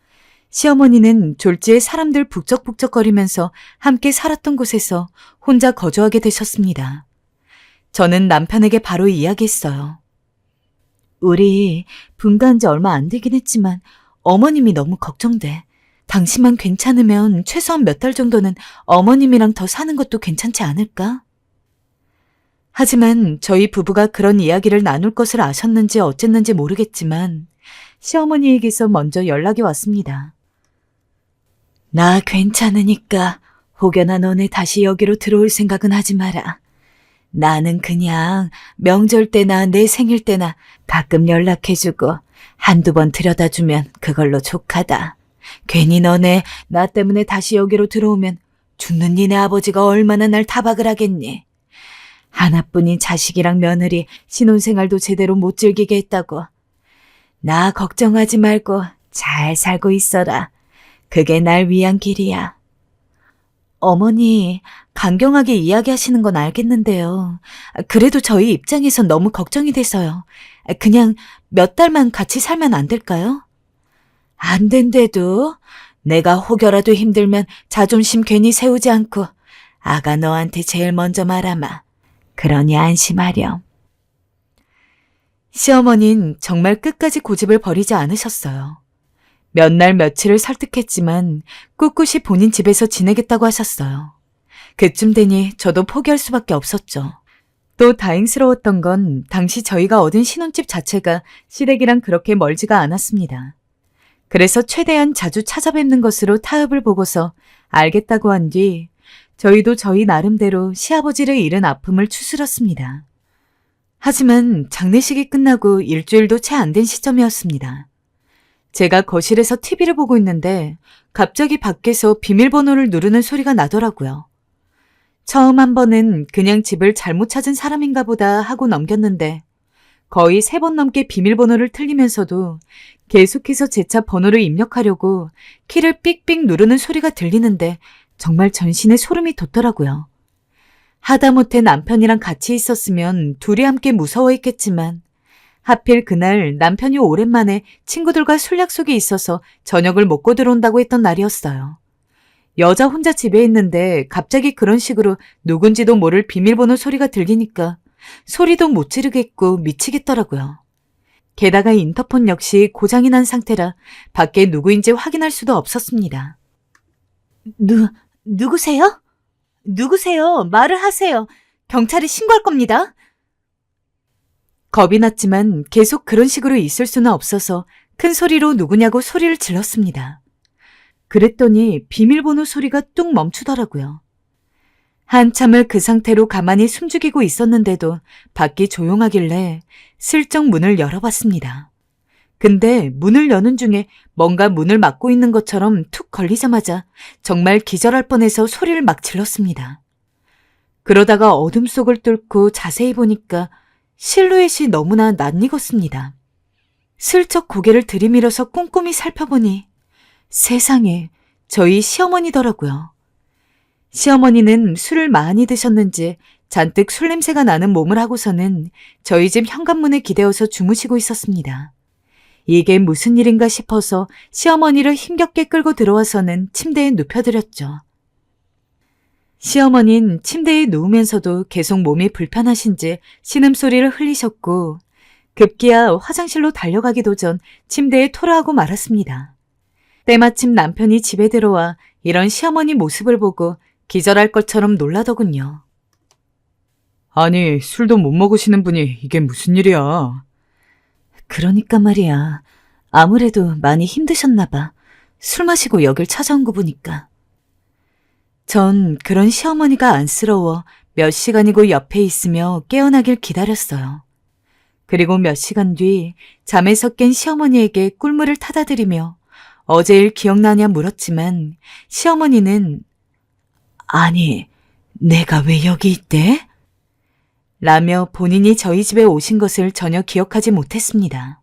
시어머니는 졸지에 사람들 북적북적거리면서 함께 살았던 곳에서 혼자 거주하게 되셨습니다. 저는 남편에게 바로 이야기했어요. 우리 분가한 지 얼마 안 되긴 했지만 어머님이 너무 걱정돼. 당신만 괜찮으면 최소한 몇 달 정도는 어머님이랑 더 사는 것도 괜찮지 않을까? 하지만 저희 부부가 그런 이야기를 나눌 것을 아셨는지 어쨌는지 모르겠지만 시어머니에게서 먼저 연락이 왔습니다. 나 괜찮으니까 혹여나 너네 다시 여기로 들어올 생각은 하지 마라. 나는 그냥 명절 때나 내 생일 때나 가끔 연락해주고 한두 번 들여다주면 그걸로 족하다. 괜히 너네 나 때문에 다시 여기로 들어오면 죽는 니네 아버지가 얼마나 날 타박을 하겠니. 하나뿐인 자식이랑 며느리 신혼생활도 제대로 못 즐기게 했다고. 나 걱정하지 말고 잘 살고 있어라. 그게 날 위한 길이야. 어머니, 강경하게 이야기하시는 건 알겠는데요. 그래도 저희 입장에선 너무 걱정이 돼서요. 그냥 몇 달만 같이 살면 안 될까요? 안 된대도 내가 혹여라도 힘들면 자존심 괜히 세우지 않고 아가 너한테 제일 먼저 말하마. 그러니 안심하렴. 시어머니는 정말 끝까지 고집을 버리지 않으셨어요. 몇 날 며칠을 설득했지만 꿋꿋이 본인 집에서 지내겠다고 하셨어요. 그쯤 되니 저도 포기할 수밖에 없었죠. 또 다행스러웠던 건 당시 저희가 얻은 신혼집 자체가 시댁이랑 그렇게 멀지가 않았습니다. 그래서 최대한 자주 찾아뵙는 것으로 타협을 보고서 알겠다고 한 뒤 저희도 저희 나름대로 시아버지를 잃은 아픔을 추스렸습니다. 하지만 장례식이 끝나고 일주일도 채 안 된 시점이었습니다. 제가 거실에서 TV를 보고 있는데 갑자기 밖에서 비밀번호를 누르는 소리가 나더라고요. 처음 한 번은 그냥 집을 잘못 찾은 사람인가 보다 하고 넘겼는데 거의 3번 넘게 비밀번호를 틀리면서도 계속해서 제 차 번호를 입력하려고 키를 삑삑 누르는 소리가 들리는데 정말 전신에 소름이 돋더라고요. 하다못해 남편이랑 같이 있었으면 둘이 함께 무서워했겠지만 하필 그날 남편이 오랜만에 친구들과 술 약속이 있어서 저녁을 먹고 들어온다고 했던 날이었어요. 여자 혼자 집에 있는데 갑자기 그런 식으로 누군지도 모를 비밀번호 소리가 들리니까 소리도 못 지르겠고 미치겠더라고요. 게다가 인터폰 역시 고장이 난 상태라 밖에 누구인지 확인할 수도 없었습니다. 누구세요? 누구세요? 말을 하세요. 경찰에 신고할 겁니다. 겁이 났지만 계속 그런 식으로 있을 수는 없어서 큰 소리로 누구냐고 소리를 질렀습니다. 그랬더니 비밀번호 소리가 뚝 멈추더라고요. 한참을 그 상태로 가만히 숨죽이고 있었는데도 밖이 조용하길래 슬쩍 문을 열어봤습니다. 근데 문을 여는 중에 뭔가 문을 막고 있는 것처럼 툭 걸리자마자 정말 기절할 뻔해서 소리를 막 질렀습니다. 그러다가 어둠 속을 뚫고 자세히 보니까 실루엣이 너무나 낯익었습니다. 슬쩍 고개를 들이밀어서 꼼꼼히 살펴보니 세상에 저희 시어머니더라고요. 시어머니는 술을 많이 드셨는지 잔뜩 술 냄새가 나는 몸을 하고서는 저희 집 현관문에 기대어서 주무시고 있었습니다. 이게 무슨 일인가 싶어서 시어머니를 힘겹게 끌고 들어와서는 침대에 눕혀드렸죠. 시어머니는 침대에 누우면서도 계속 몸이 불편하신지 신음소리를 흘리셨고 급기야 화장실로 달려가기도 전 침대에 토라하고 말았습니다. 때마침 남편이 집에 들어와 이런 시어머니 모습을 보고 기절할 것처럼 놀라더군요. 아니, 술도 못 먹으시는 분이 이게 무슨 일이야? 그러니까 말이야. 아무래도 많이 힘드셨나 봐. 술 마시고 여길 찾아온 거 보니까. 전 그런 시어머니가 안쓰러워 몇 시간이고 옆에 있으며 깨어나길 기다렸어요. 그리고 몇 시간 뒤 잠에서 깬 시어머니에게 꿀물을 타다 드리며 어제 일 기억나냐 물었지만 시어머니는 아니, 내가 왜 여기 있대? 라며 본인이 저희 집에 오신 것을 전혀 기억하지 못했습니다.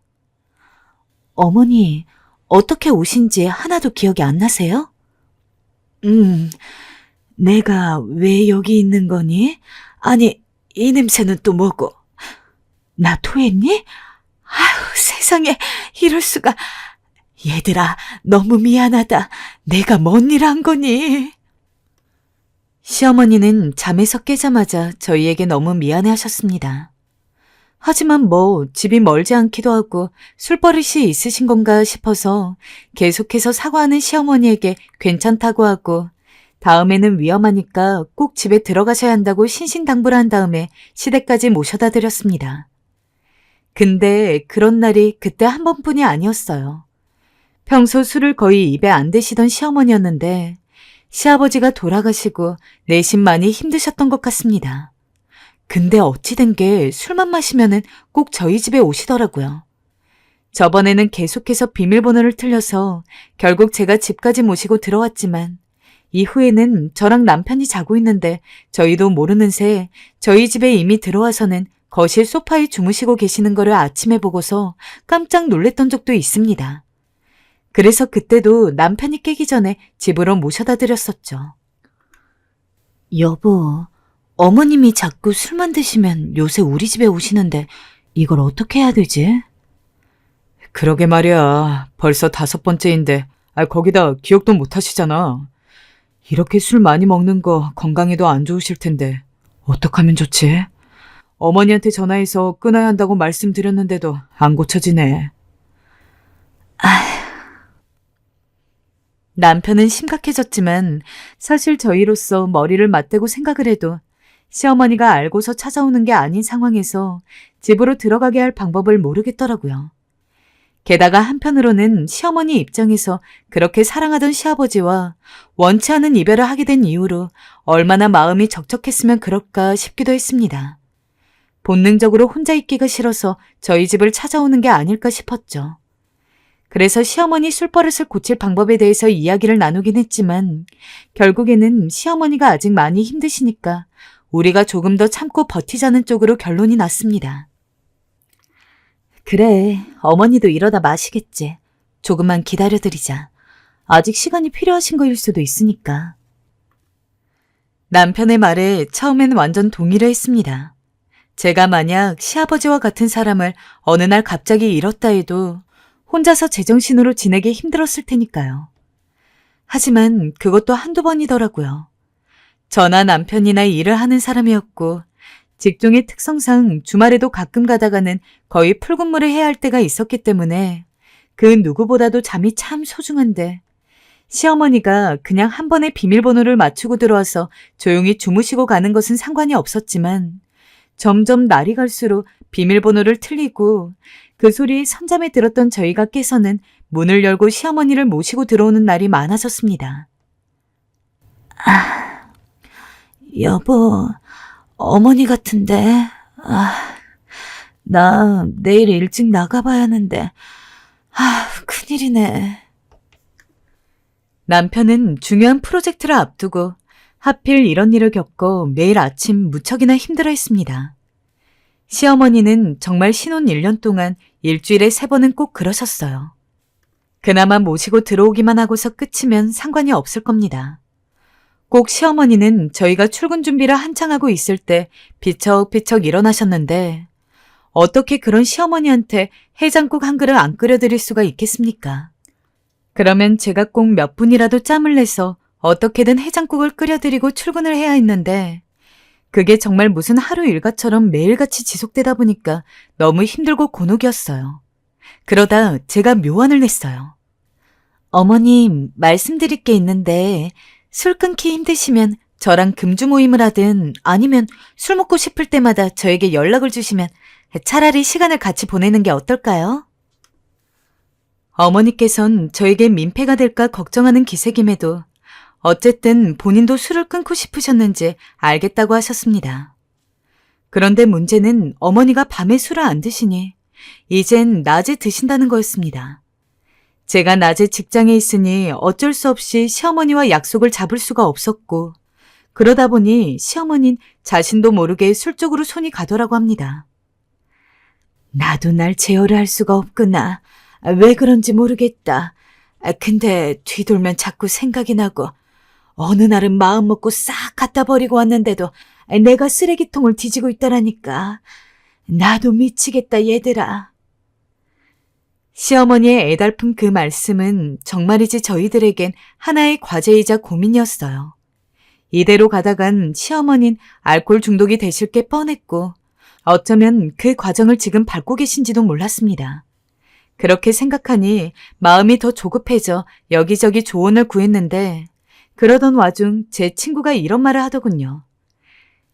어머니, 어떻게 오신지 하나도 기억이 안 나세요? 내가 왜 여기 있는 거니? 아니, 이 냄새는 또 뭐고? 나 토했니? 아휴, 세상에, 이럴 수가. 얘들아, 너무 미안하다. 내가 뭔 일 한 거니? 시어머니는 잠에서 깨자마자 저희에게 너무 미안해 하셨습니다. 하지만 뭐 집이 멀지 않기도 하고 술버릇이 있으신 건가 싶어서 계속해서 사과하는 시어머니에게 괜찮다고 하고 다음에는 위험하니까 꼭 집에 들어가셔야 한다고 신신당부를 한 다음에 시댁까지 모셔다 드렸습니다. 근데 그런 날이 그때 한 번뿐이 아니었어요. 평소 술을 거의 입에 안 대시던 시어머니였는데 시아버지가 돌아가시고 내심 많이 힘드셨던 것 같습니다. 근데 어찌 된 게 술만 마시면은 꼭 저희 집에 오시더라고요. 저번에는 계속해서 비밀번호를 틀려서 결국 제가 집까지 모시고 들어왔지만 이후에는 저랑 남편이 자고 있는데 저희도 모르는 새 저희 집에 이미 들어와서는 거실 소파에 주무시고 계시는 거를 아침에 보고서 깜짝 놀랬던 적도 있습니다. 그래서 그때도 남편이 깨기 전에 집으로 모셔다 드렸었죠. 여보, 어머님이 자꾸 술만 드시면 요새 우리 집에 오시는데 이걸 어떻게 해야 되지? 그러게 말이야. 벌써 5번째인데 거기다 기억도 못 하시잖아. 이렇게 술 많이 먹는 거 건강에도 안 좋으실 텐데 어떡하면 좋지? 어머니한테 전화해서 끊어야 한다고 말씀드렸는데도 안 고쳐지네. 남편은 심각해졌지만 사실 저희로서 머리를 맞대고 생각을 해도 시어머니가 알고서 찾아오는 게 아닌 상황에서 집으로 들어가게 할 방법을 모르겠더라고요. 게다가 한편으로는 시어머니 입장에서 그렇게 사랑하던 시아버지와 원치 않은 이별을 하게 된 이후로 얼마나 마음이 적적했으면 그럴까 싶기도 했습니다. 본능적으로 혼자 있기가 싫어서 저희 집을 찾아오는 게 아닐까 싶었죠. 그래서 시어머니 술버릇을 고칠 방법에 대해서 이야기를 나누긴 했지만 결국에는 시어머니가 아직 많이 힘드시니까 우리가 조금 더 참고 버티자는 쪽으로 결론이 났습니다. 그래, 어머니도 이러다 마시겠지. 조금만 기다려드리자. 아직 시간이 필요하신 거일 수도 있으니까. 남편의 말에 처음엔 완전 동의를 했습니다. 제가 만약 시아버지와 같은 사람을 어느 날 갑자기 잃었다 해도 혼자서 제정신으로 지내기 힘들었을 테니까요. 하지만 그것도 한두 번이더라고요. 저나 남편이나 일을 하는 사람이었고 직종의 특성상 주말에도 가끔 가다가는 거의 풀근무를 해야 할 때가 있었기 때문에 그 누구보다도 잠이 참 소중한데 시어머니가 그냥 한 번에 비밀번호를 맞추고 들어와서 조용히 주무시고 가는 것은 상관이 없었지만 점점 날이 갈수록 비밀번호를 틀리고 그 소리에 선잠에 들었던 저희가 깨서는 문을 열고 시어머니를 모시고 들어오는 날이 많아졌습니다. 여보, 어머니 같은데. 나 내일 일찍 나가봐야 하는데 큰일이네. 남편은 중요한 프로젝트를 앞두고 하필 이런 일을 겪고 매일 아침 무척이나 힘들어 했습니다. 시어머니는 정말 신혼 1년 동안 일주일에 3번은 꼭 그러셨어요. 그나마 모시고 들어오기만 하고서 끝이면 상관이 없을 겁니다. 꼭 시어머니는 저희가 출근 준비를 한창 하고 있을 때 비척비척 일어나셨는데 어떻게 그런 시어머니한테 해장국 한 그릇 안 끓여드릴 수가 있겠습니까? 그러면 제가 꼭 몇 분이라도 짬을 내서 어떻게든 해장국을 끓여드리고 출근을 해야 했는데 그게 정말 무슨 하루 일과처럼 매일같이 지속되다 보니까 너무 힘들고 곤혹이었어요. 그러다 제가 묘안을 냈어요. 어머님, 말씀드릴 게 있는데 술 끊기 힘드시면 저랑 금주 모임을 하든 아니면 술 먹고 싶을 때마다 저에게 연락을 주시면 차라리 시간을 같이 보내는 게 어떨까요? 어머니께선 저에게 민폐가 될까 걱정하는 기색임에도 어쨌든 본인도 술을 끊고 싶으셨는지 알겠다고 하셨습니다. 그런데 문제는 어머니가 밤에 술을 안 드시니 이젠 낮에 드신다는 거였습니다. 제가 낮에 직장에 있으니 어쩔 수 없이 시어머니와 약속을 잡을 수가 없었고 그러다 보니 시어머니는 자신도 모르게 술 쪽으로 손이 가더라고 합니다. 나도 날 제어를 할 수가 없구나. 왜 그런지 모르겠다. 근데 뒤돌면 자꾸 생각이 나고 어느 날은 마음 먹고 싹 갖다 버리고 왔는데도 내가 쓰레기통을 뒤지고 있더라니까. 나도 미치겠다 얘들아. 시어머니의 애달픈 그 말씀은 정말이지 저희들에겐 하나의 과제이자 고민이었어요. 이대로 가다간 시어머니는 알코올 중독이 되실 게 뻔했고 어쩌면 그 과정을 지금 밟고 계신지도 몰랐습니다. 그렇게 생각하니 마음이 더 조급해져 여기저기 조언을 구했는데 그러던 와중 제 친구가 이런 말을 하더군요.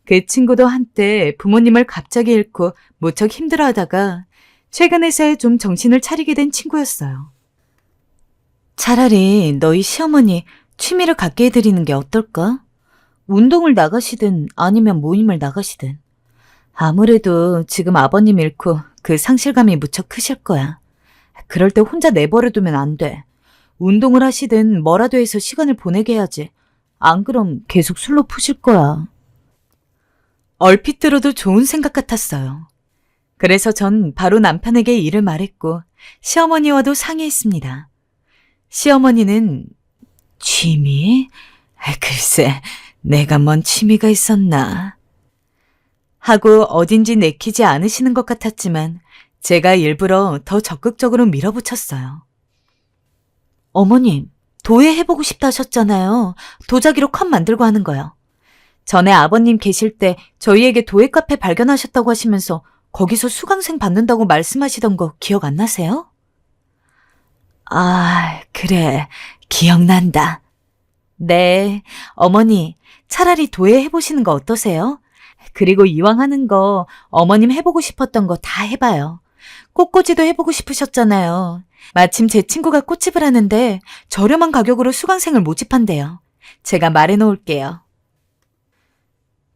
그 친구도 한때 부모님을 갑자기 잃고 무척 힘들어하다가 최근에서야 좀 정신을 차리게 된 친구였어요. 차라리 너희 시어머니 취미를 갖게 해드리는 게 어떨까? 운동을 나가시든 아니면 모임을 나가시든. 아무래도 지금 아버님 잃고 그 상실감이 무척 크실 거야. 그럴 때 혼자 내버려 두면 안 돼. 운동을 하시든 뭐라도 해서 시간을 보내게 해야지. 안 그럼 계속 술로 푸실 거야. 얼핏 들어도 좋은 생각 같았어요. 그래서 전 바로 남편에게 이를 말했고 시어머니와도 상의했습니다. 시어머니는 취미? 글쎄, 내가 뭔 취미가 있었나? 하고 어딘지 내키지 않으시는 것 같았지만 제가 일부러 더 적극적으로 밀어붙였어요. 어머님, 도예 해보고 싶다 하셨잖아요. 도자기로 컵 만들고 하는 거요. 전에 아버님 계실 때 저희에게 도예 카페 발견하셨다고 하시면서 거기서 수강생 받는다고 말씀하시던 거 기억 안 나세요? 아, 그래. 기억난다. 네, 어머니, 차라리 도예 해보시는 거 어떠세요? 그리고 이왕 하는 거 어머님 해보고 싶었던 거 다 해봐요. 꽃꽂이도 해보고 싶으셨잖아요. 마침 제 친구가 꽃집을 하는데 저렴한 가격으로 수강생을 모집한대요. 제가 말해놓을게요.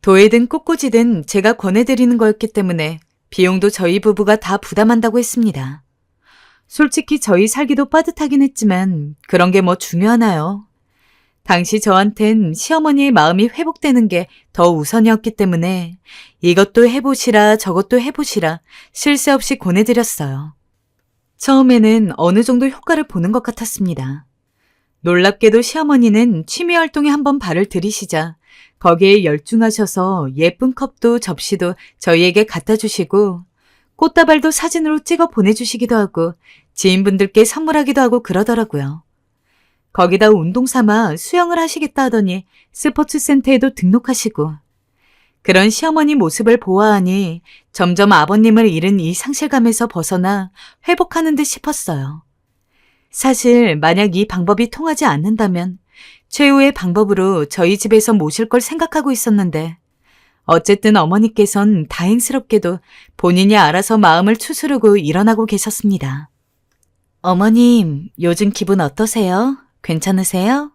도예든 꽃꽂이든 제가 권해드리는 거였기 때문에 비용도 저희 부부가 다 부담한다고 했습니다. 솔직히 저희 살기도 빠듯하긴 했지만 그런 게 뭐 중요하나요? 당시 저한텐 시어머니의 마음이 회복되는 게 더 우선이었기 때문에 이것도 해보시라 저것도 해보시라 쉴 새 없이 권해드렸어요. 처음에는 어느 정도 효과를 보는 것 같았습니다. 놀랍게도 시어머니는 취미 활동에 한번 발을 들이시자 거기에 열중하셔서 예쁜 컵도 접시도 저희에게 갖다 주시고 꽃다발도 사진으로 찍어 보내주시기도 하고 지인분들께 선물하기도 하고 그러더라고요. 거기다 운동 삼아 수영을 하시겠다 하더니 스포츠센터에도 등록하시고 그런 시어머니 모습을 보아하니 점점 아버님을 잃은 이 상실감에서 벗어나 회복하는 듯 싶었어요. 사실 만약 이 방법이 통하지 않는다면 최후의 방법으로 저희 집에서 모실 걸 생각하고 있었는데 어쨌든 어머니께선 다행스럽게도 본인이 알아서 마음을 추스르고 일어나고 계셨습니다. 어머님, 요즘 기분 어떠세요? 괜찮으세요?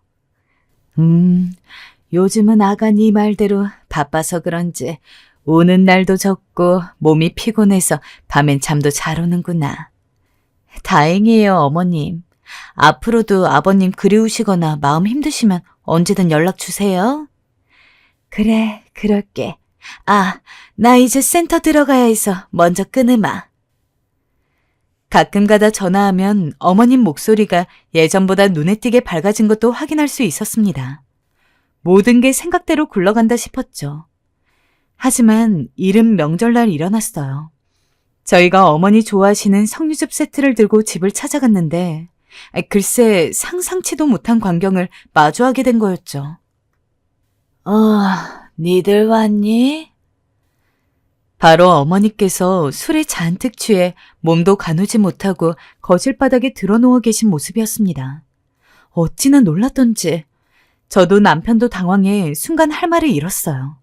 요즘은 아가니 말대로 바빠서 그런지 오는 날도 적고 몸이 피곤해서 밤엔 잠도 잘 오는구나. 다행이에요, 어머님. 앞으로도 아버님 그리우시거나 마음 힘드시면 언제든 연락 주세요. 그래, 그럴게. 아, 나 이제 센터 들어가야 해서 먼저 끊으마. 가끔 가다 전화하면 어머님 목소리가 예전보다 눈에 띄게 밝아진 것도 확인할 수 있었습니다. 모든 게 생각대로 굴러간다 싶었죠. 하지만 이른 명절날 일어났어요. 저희가 어머니 좋아하시는 석류즙 세트를 들고 집을 찾아갔는데 글쎄 상상치도 못한 광경을 마주하게 된 거였죠. 니들 왔니? 바로 어머니께서 술에 잔뜩 취해 몸도 가누지 못하고 거실 바닥에 드러누워 계신 모습이었습니다. 어찌나 놀랐던지 저도 남편도 당황해 순간 할 말을 잃었어요.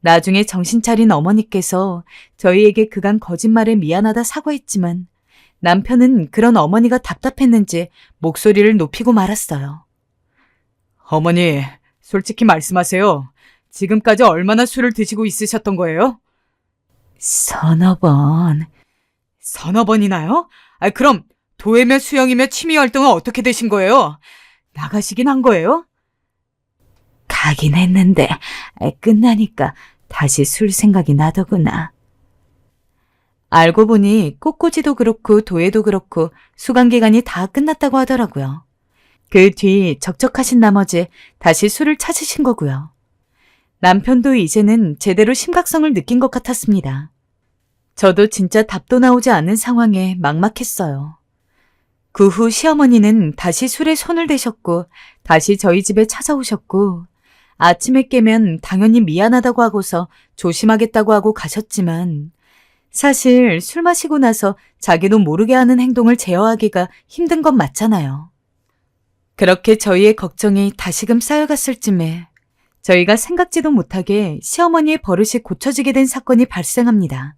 나중에 정신 차린 어머니께서 저희에게 그간 거짓말에 미안하다 사과했지만 남편은 그런 어머니가 답답했는지 목소리를 높이고 말았어요. 어머니, 솔직히 말씀하세요. 지금까지 얼마나 술을 드시고 있으셨던 거예요? 서너 번. 서너 번이나요? 그럼 도예며 수영이며 취미 활동은 어떻게 되신 거예요? 나가시긴 한 거예요? 가긴 했는데 끝나니까 다시 술 생각이 나더구나. 알고 보니 꽃꽂이도 그렇고 도예도 그렇고 수강기간이 다 끝났다고 하더라고요. 그 뒤 적적하신 나머지 다시 술을 찾으신 거고요. 남편도 이제는 제대로 심각성을 느낀 것 같았습니다. 저도 진짜 답도 나오지 않는 상황에 막막했어요. 그 후 시어머니는 다시 술에 손을 대셨고 다시 저희 집에 찾아오셨고 아침에 깨면 당연히 미안하다고 하고서 조심하겠다고 하고 가셨지만 사실 술 마시고 나서 자기도 모르게 하는 행동을 제어하기가 힘든 건 맞잖아요. 그렇게 저희의 걱정이 다시금 쌓여갔을 쯤에 저희가 생각지도 못하게 시어머니의 버릇이 고쳐지게 된 사건이 발생합니다.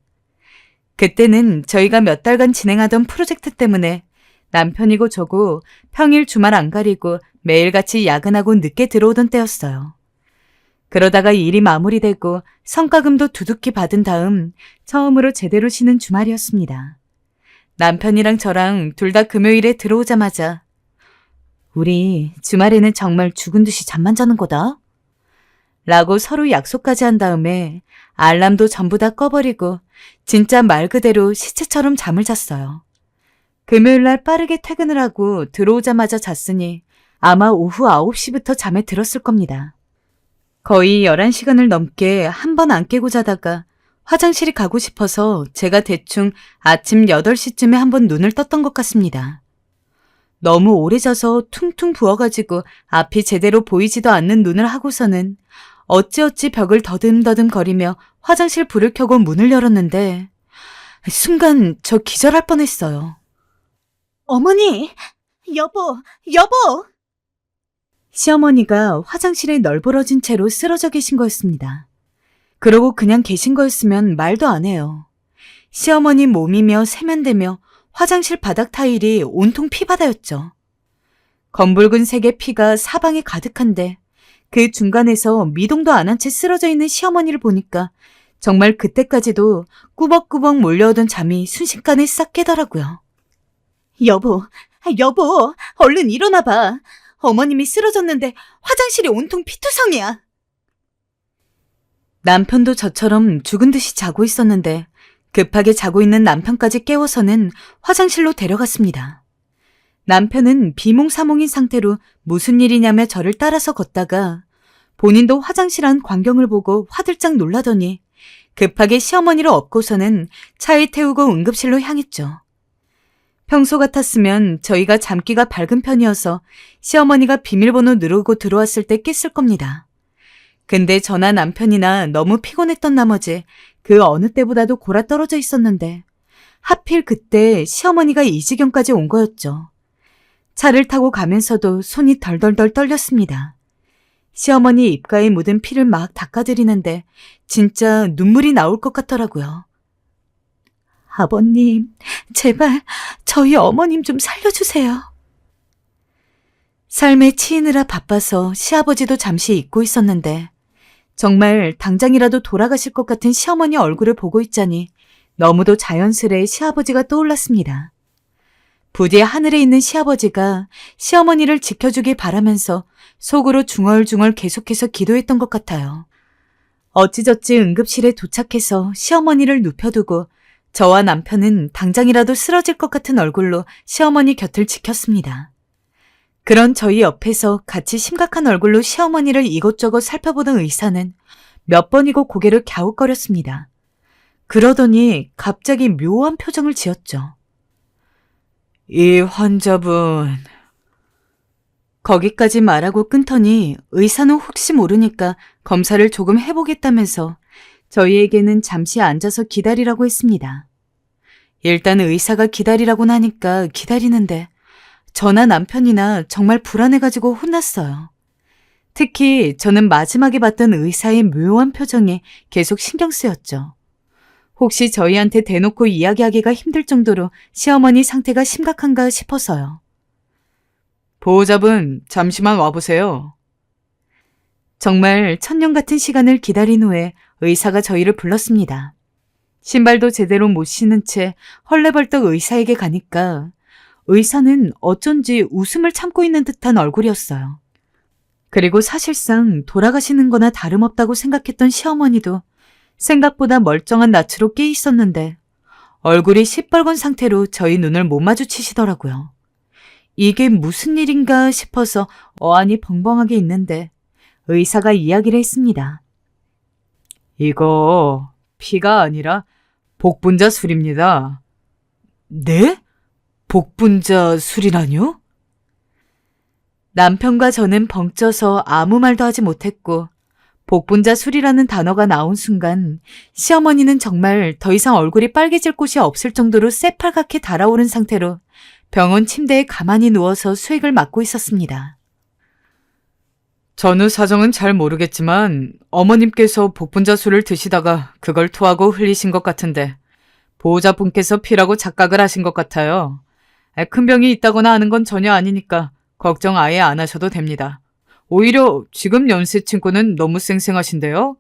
그때는 저희가 몇 달간 진행하던 프로젝트 때문에 남편이고 저고 평일 주말 안 가리고 매일같이 야근하고 늦게 들어오던 때였어요. 그러다가 일이 마무리되고 성과금도 두둑히 받은 다음 처음으로 제대로 쉬는 주말이었습니다. 남편이랑 저랑 둘 다 금요일에 들어오자마자 우리 주말에는 정말 죽은 듯이 잠만 자는 거다. 라고 서로 약속까지 한 다음에 알람도 전부 다 꺼버리고 진짜 말 그대로 시체처럼 잠을 잤어요. 금요일날 빠르게 퇴근을 하고 들어오자마자 잤으니 아마 오후 9시부터 잠에 들었을 겁니다. 거의 11시간을 넘게 한 번 안 깨고 자다가 화장실이 가고 싶어서 제가 대충 아침 8시쯤에 한 번 눈을 떴던 것 같습니다. 너무 오래 자서 퉁퉁 부어가지고 앞이 제대로 보이지도 않는 눈을 하고서는 어찌어찌 벽을 더듬더듬 거리며 화장실 불을 켜고 문을 열었는데 순간 저 기절할 뻔했어요. 어머니! 여보! 여보! 시어머니가 화장실에 널브러진 채로 쓰러져 계신 거였습니다. 그러고 그냥 계신 거였으면 말도 안 해요. 시어머니 몸이며 세면대며 화장실 바닥 타일이 온통 피바다였죠. 검붉은 색의 피가 사방에 가득한데 그 중간에서 미동도 안 한 채 쓰러져 있는 시어머니를 보니까 정말 그때까지도 꾸벅꾸벅 몰려오던 잠이 순식간에 싹 깨더라고요. 여보, 얼른 일어나봐. 어머님이 쓰러졌는데 화장실이 온통 피투성이야. 남편도 저처럼 죽은 듯이 자고 있었는데 급하게 자고 있는 남편까지 깨워서는 화장실로 데려갔습니다. 남편은 비몽사몽인 상태로 무슨 일이냐며 저를 따라서 걷다가 본인도 화장실 안 광경을 보고 화들짝 놀라더니 급하게 시어머니를 업고서는 차에 태우고 응급실로 향했죠. 평소 같았으면 저희가 잠기가 밝은 편이어서 시어머니가 비밀번호 누르고 들어왔을 때 깼을 겁니다. 근데 저나 남편이나 너무 피곤했던 나머지 그 어느 때보다도 골아 떨어져 있었는데 하필 그때 시어머니가 이 지경까지 온 거였죠. 차를 타고 가면서도 손이 덜덜덜 떨렸습니다. 시어머니 입가에 묻은 피를 막 닦아드리는데 진짜 눈물이 나올 것 같더라고요. 아버님, 제발 저희 어머님 좀 살려주세요. 삶에 치이느라 바빠서 시아버지도 잠시 잊고 있었는데 정말 당장이라도 돌아가실 것 같은 시어머니 얼굴을 보고 있자니 너무도 자연스레 시아버지가 떠올랐습니다. 부디 하늘에 있는 시아버지가 시어머니를 지켜주길 바라면서 속으로 중얼중얼 계속해서 기도했던 것 같아요. 어찌저찌 응급실에 도착해서 시어머니를 눕혀두고 저와 남편은 당장이라도 쓰러질 것 같은 얼굴로 시어머니 곁을 지켰습니다. 그런 저희 옆에서 같이 심각한 얼굴로 시어머니를 이것저것 살펴보던 의사는 몇 번이고 고개를 갸웃거렸습니다. 그러더니 갑자기 묘한 표정을 지었죠. 이 환자분... 거기까지 말하고 끊더니 의사는 혹시 모르니까 검사를 조금 해보겠다면서 저희에게는 잠시 앉아서 기다리라고 했습니다. 일단 의사가 기다리라고는 하니까 기다리는데 저나 남편이나 정말 불안해가지고 혼났어요. 특히 저는 마지막에 봤던 의사의 묘한 표정이 계속 신경 쓰였죠. 혹시 저희한테 대놓고 이야기하기가 힘들 정도로 시어머니 상태가 심각한가 싶어서요. 보호자분, 잠시만 와보세요. 정말 천년 같은 시간을 기다린 후에 의사가 저희를 불렀습니다. 신발도 제대로 못 신은 채 헐레벌떡 의사에게 가니까 의사는 어쩐지 웃음을 참고 있는 듯한 얼굴이었어요. 그리고 사실상 돌아가시는 거나 다름없다고 생각했던 시어머니도 생각보다 멀쩡한 낯으로 깨 있었는데 얼굴이 시뻘건 상태로 저희 눈을 못 마주치시더라고요. 이게 무슨 일인가 싶어서 어안이 벙벙하게 있는데 의사가 이야기를 했습니다. 이거 피가 아니라 복분자 술입니다. 네? 복분자 술이라뇨? 남편과 저는 벙쪄서 아무 말도 하지 못했고 복분자 술이라는 단어가 나온 순간 시어머니는 정말 더 이상 얼굴이 빨개질 곳이 없을 정도로 새빨갛게 달아오른 상태로 병원 침대에 가만히 누워서 수액을 맞고 있었습니다. 전후 사정은 잘 모르겠지만 어머님께서 복분자 술을 드시다가 그걸 토하고 흘리신 것 같은데 보호자분께서 피라고 착각을 하신 것 같아요. 큰 병이 있다거나 하는 건 전혀 아니니까 걱정 아예 안 하셔도 됩니다. 오히려 지금 연세 친구는 너무 쌩쌩하신데요.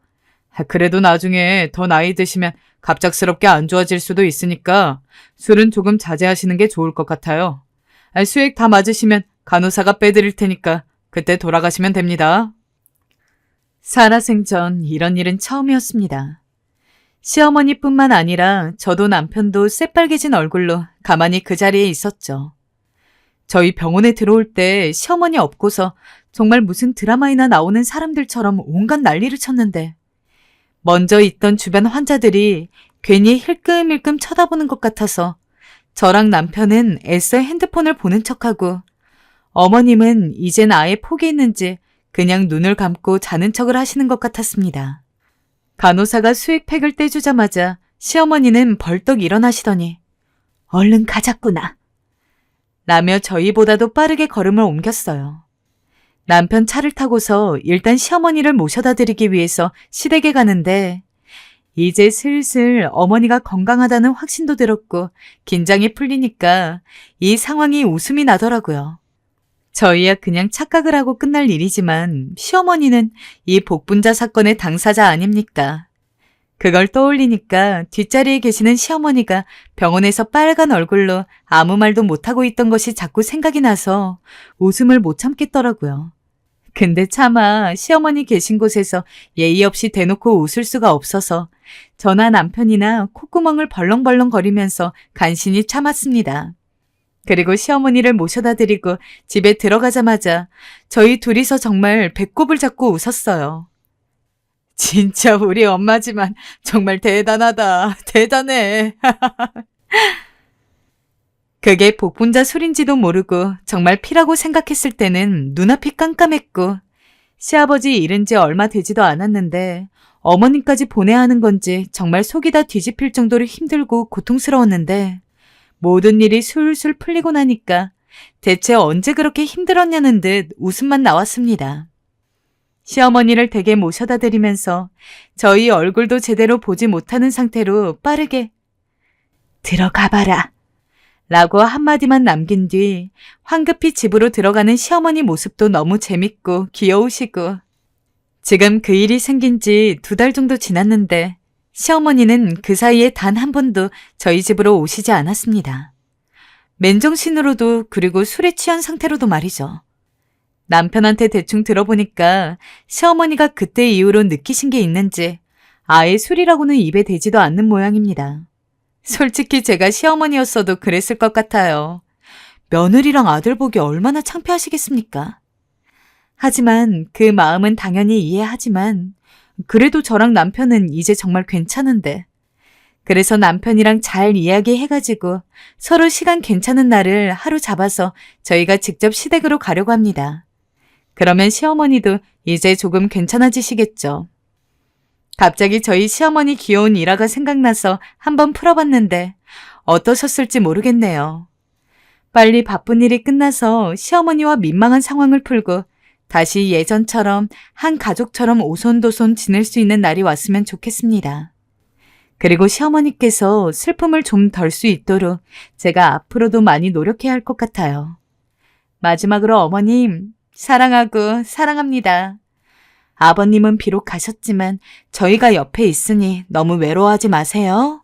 그래도 나중에 더 나이 드시면 갑작스럽게 안 좋아질 수도 있으니까 술은 조금 자제하시는 게 좋을 것 같아요. 수액 다 맞으시면 간호사가 빼드릴 테니까 그때 돌아가시면 됩니다. 살아생전 이런 일은 처음이었습니다. 시어머니뿐만 아니라 저도 남편도 새빨개진 얼굴로 가만히 그 자리에 있었죠. 저희 병원에 들어올 때 시어머니 없고서 정말 무슨 드라마에나 나오는 사람들처럼 온갖 난리를 쳤는데 먼저 있던 주변 환자들이 괜히 힐끔힐끔 쳐다보는 것 같아서 저랑 남편은 애써 핸드폰을 보는 척하고 어머님은 이젠 아예 포기했는지 그냥 눈을 감고 자는 척을 하시는 것 같았습니다. 간호사가 수액팩을 떼주자마자 시어머니는 벌떡 일어나시더니 얼른 가자꾸나 라며 저희보다도 빠르게 걸음을 옮겼어요. 남편 차를 타고서 일단 시어머니를 모셔다 드리기 위해서 시댁에 가는데 이제 슬슬 어머니가 건강하다는 확신도 들었고 긴장이 풀리니까 이 상황이 웃음이 나더라고요. 저희야 그냥 착각을 하고 끝날 일이지만 시어머니는 이 복분자 사건의 당사자 아닙니까? 그걸 떠올리니까 뒷자리에 계시는 시어머니가 병원에서 빨간 얼굴로 아무 말도 못하고 있던 것이 자꾸 생각이 나서 웃음을 못 참겠더라고요. 근데 차마 시어머니 계신 곳에서 예의 없이 대놓고 웃을 수가 없어서 저나 남편이나 콧구멍을 벌렁벌렁 거리면서 간신히 참았습니다. 그리고 시어머니를 모셔다 드리고 집에 들어가자마자 저희 둘이서 정말 배꼽을 잡고 웃었어요. 진짜 우리 엄마지만 정말 대단하다. 대단해. 그게 복분자 술인지도 모르고 정말 피라고 생각했을 때는 눈앞이 깜깜했고 시아버지 잃은 지 얼마 되지도 않았는데 어머님까지 보내야 하는 건지 정말 속이 다 뒤집힐 정도로 힘들고 고통스러웠는데 모든 일이 술술 풀리고 나니까 대체 언제 그렇게 힘들었냐는 듯 웃음만 나왔습니다. 시어머니를 댁에 모셔다 드리면서 저희 얼굴도 제대로 보지 못하는 상태로 빠르게 들어가봐라 라고 한마디만 남긴 뒤 황급히 집으로 들어가는 시어머니 모습도 너무 재밌고 귀여우시고 지금 그 일이 생긴 지 2달 정도 지났는데 시어머니는 그 사이에 단 한 번도 저희 집으로 오시지 않았습니다. 맨정신으로도 그리고 술에 취한 상태로도 말이죠. 남편한테 대충 들어보니까 시어머니가 그때 이후로 느끼신 게 있는지 아예 술이라고는 입에 대지도 않는 모양입니다. 솔직히 제가 시어머니였어도 그랬을 것 같아요. 며느리랑 아들 보기 얼마나 창피하시겠습니까? 하지만 그 마음은 당연히 이해하지만 그래도 저랑 남편은 이제 정말 괜찮은데 그래서 남편이랑 잘 이야기해가지고 서로 시간 괜찮은 날을 하루 잡아서 저희가 직접 시댁으로 가려고 합니다. 그러면 시어머니도 이제 조금 괜찮아지시겠죠. 갑자기 저희 시어머니 귀여운 일화가 생각나서 한번 풀어봤는데 어떠셨을지 모르겠네요. 빨리 바쁜 일이 끝나서 시어머니와 민망한 상황을 풀고 다시 예전처럼 한 가족처럼 오손도손 지낼 수 있는 날이 왔으면 좋겠습니다. 그리고 시어머니께서 슬픔을 좀 덜 수 있도록 제가 앞으로도 많이 노력해야 할 것 같아요. 마지막으로 어머님, 사랑하고 사랑합니다. 아버님은 비록 가셨지만 저희가 옆에 있으니 너무 외로워하지 마세요.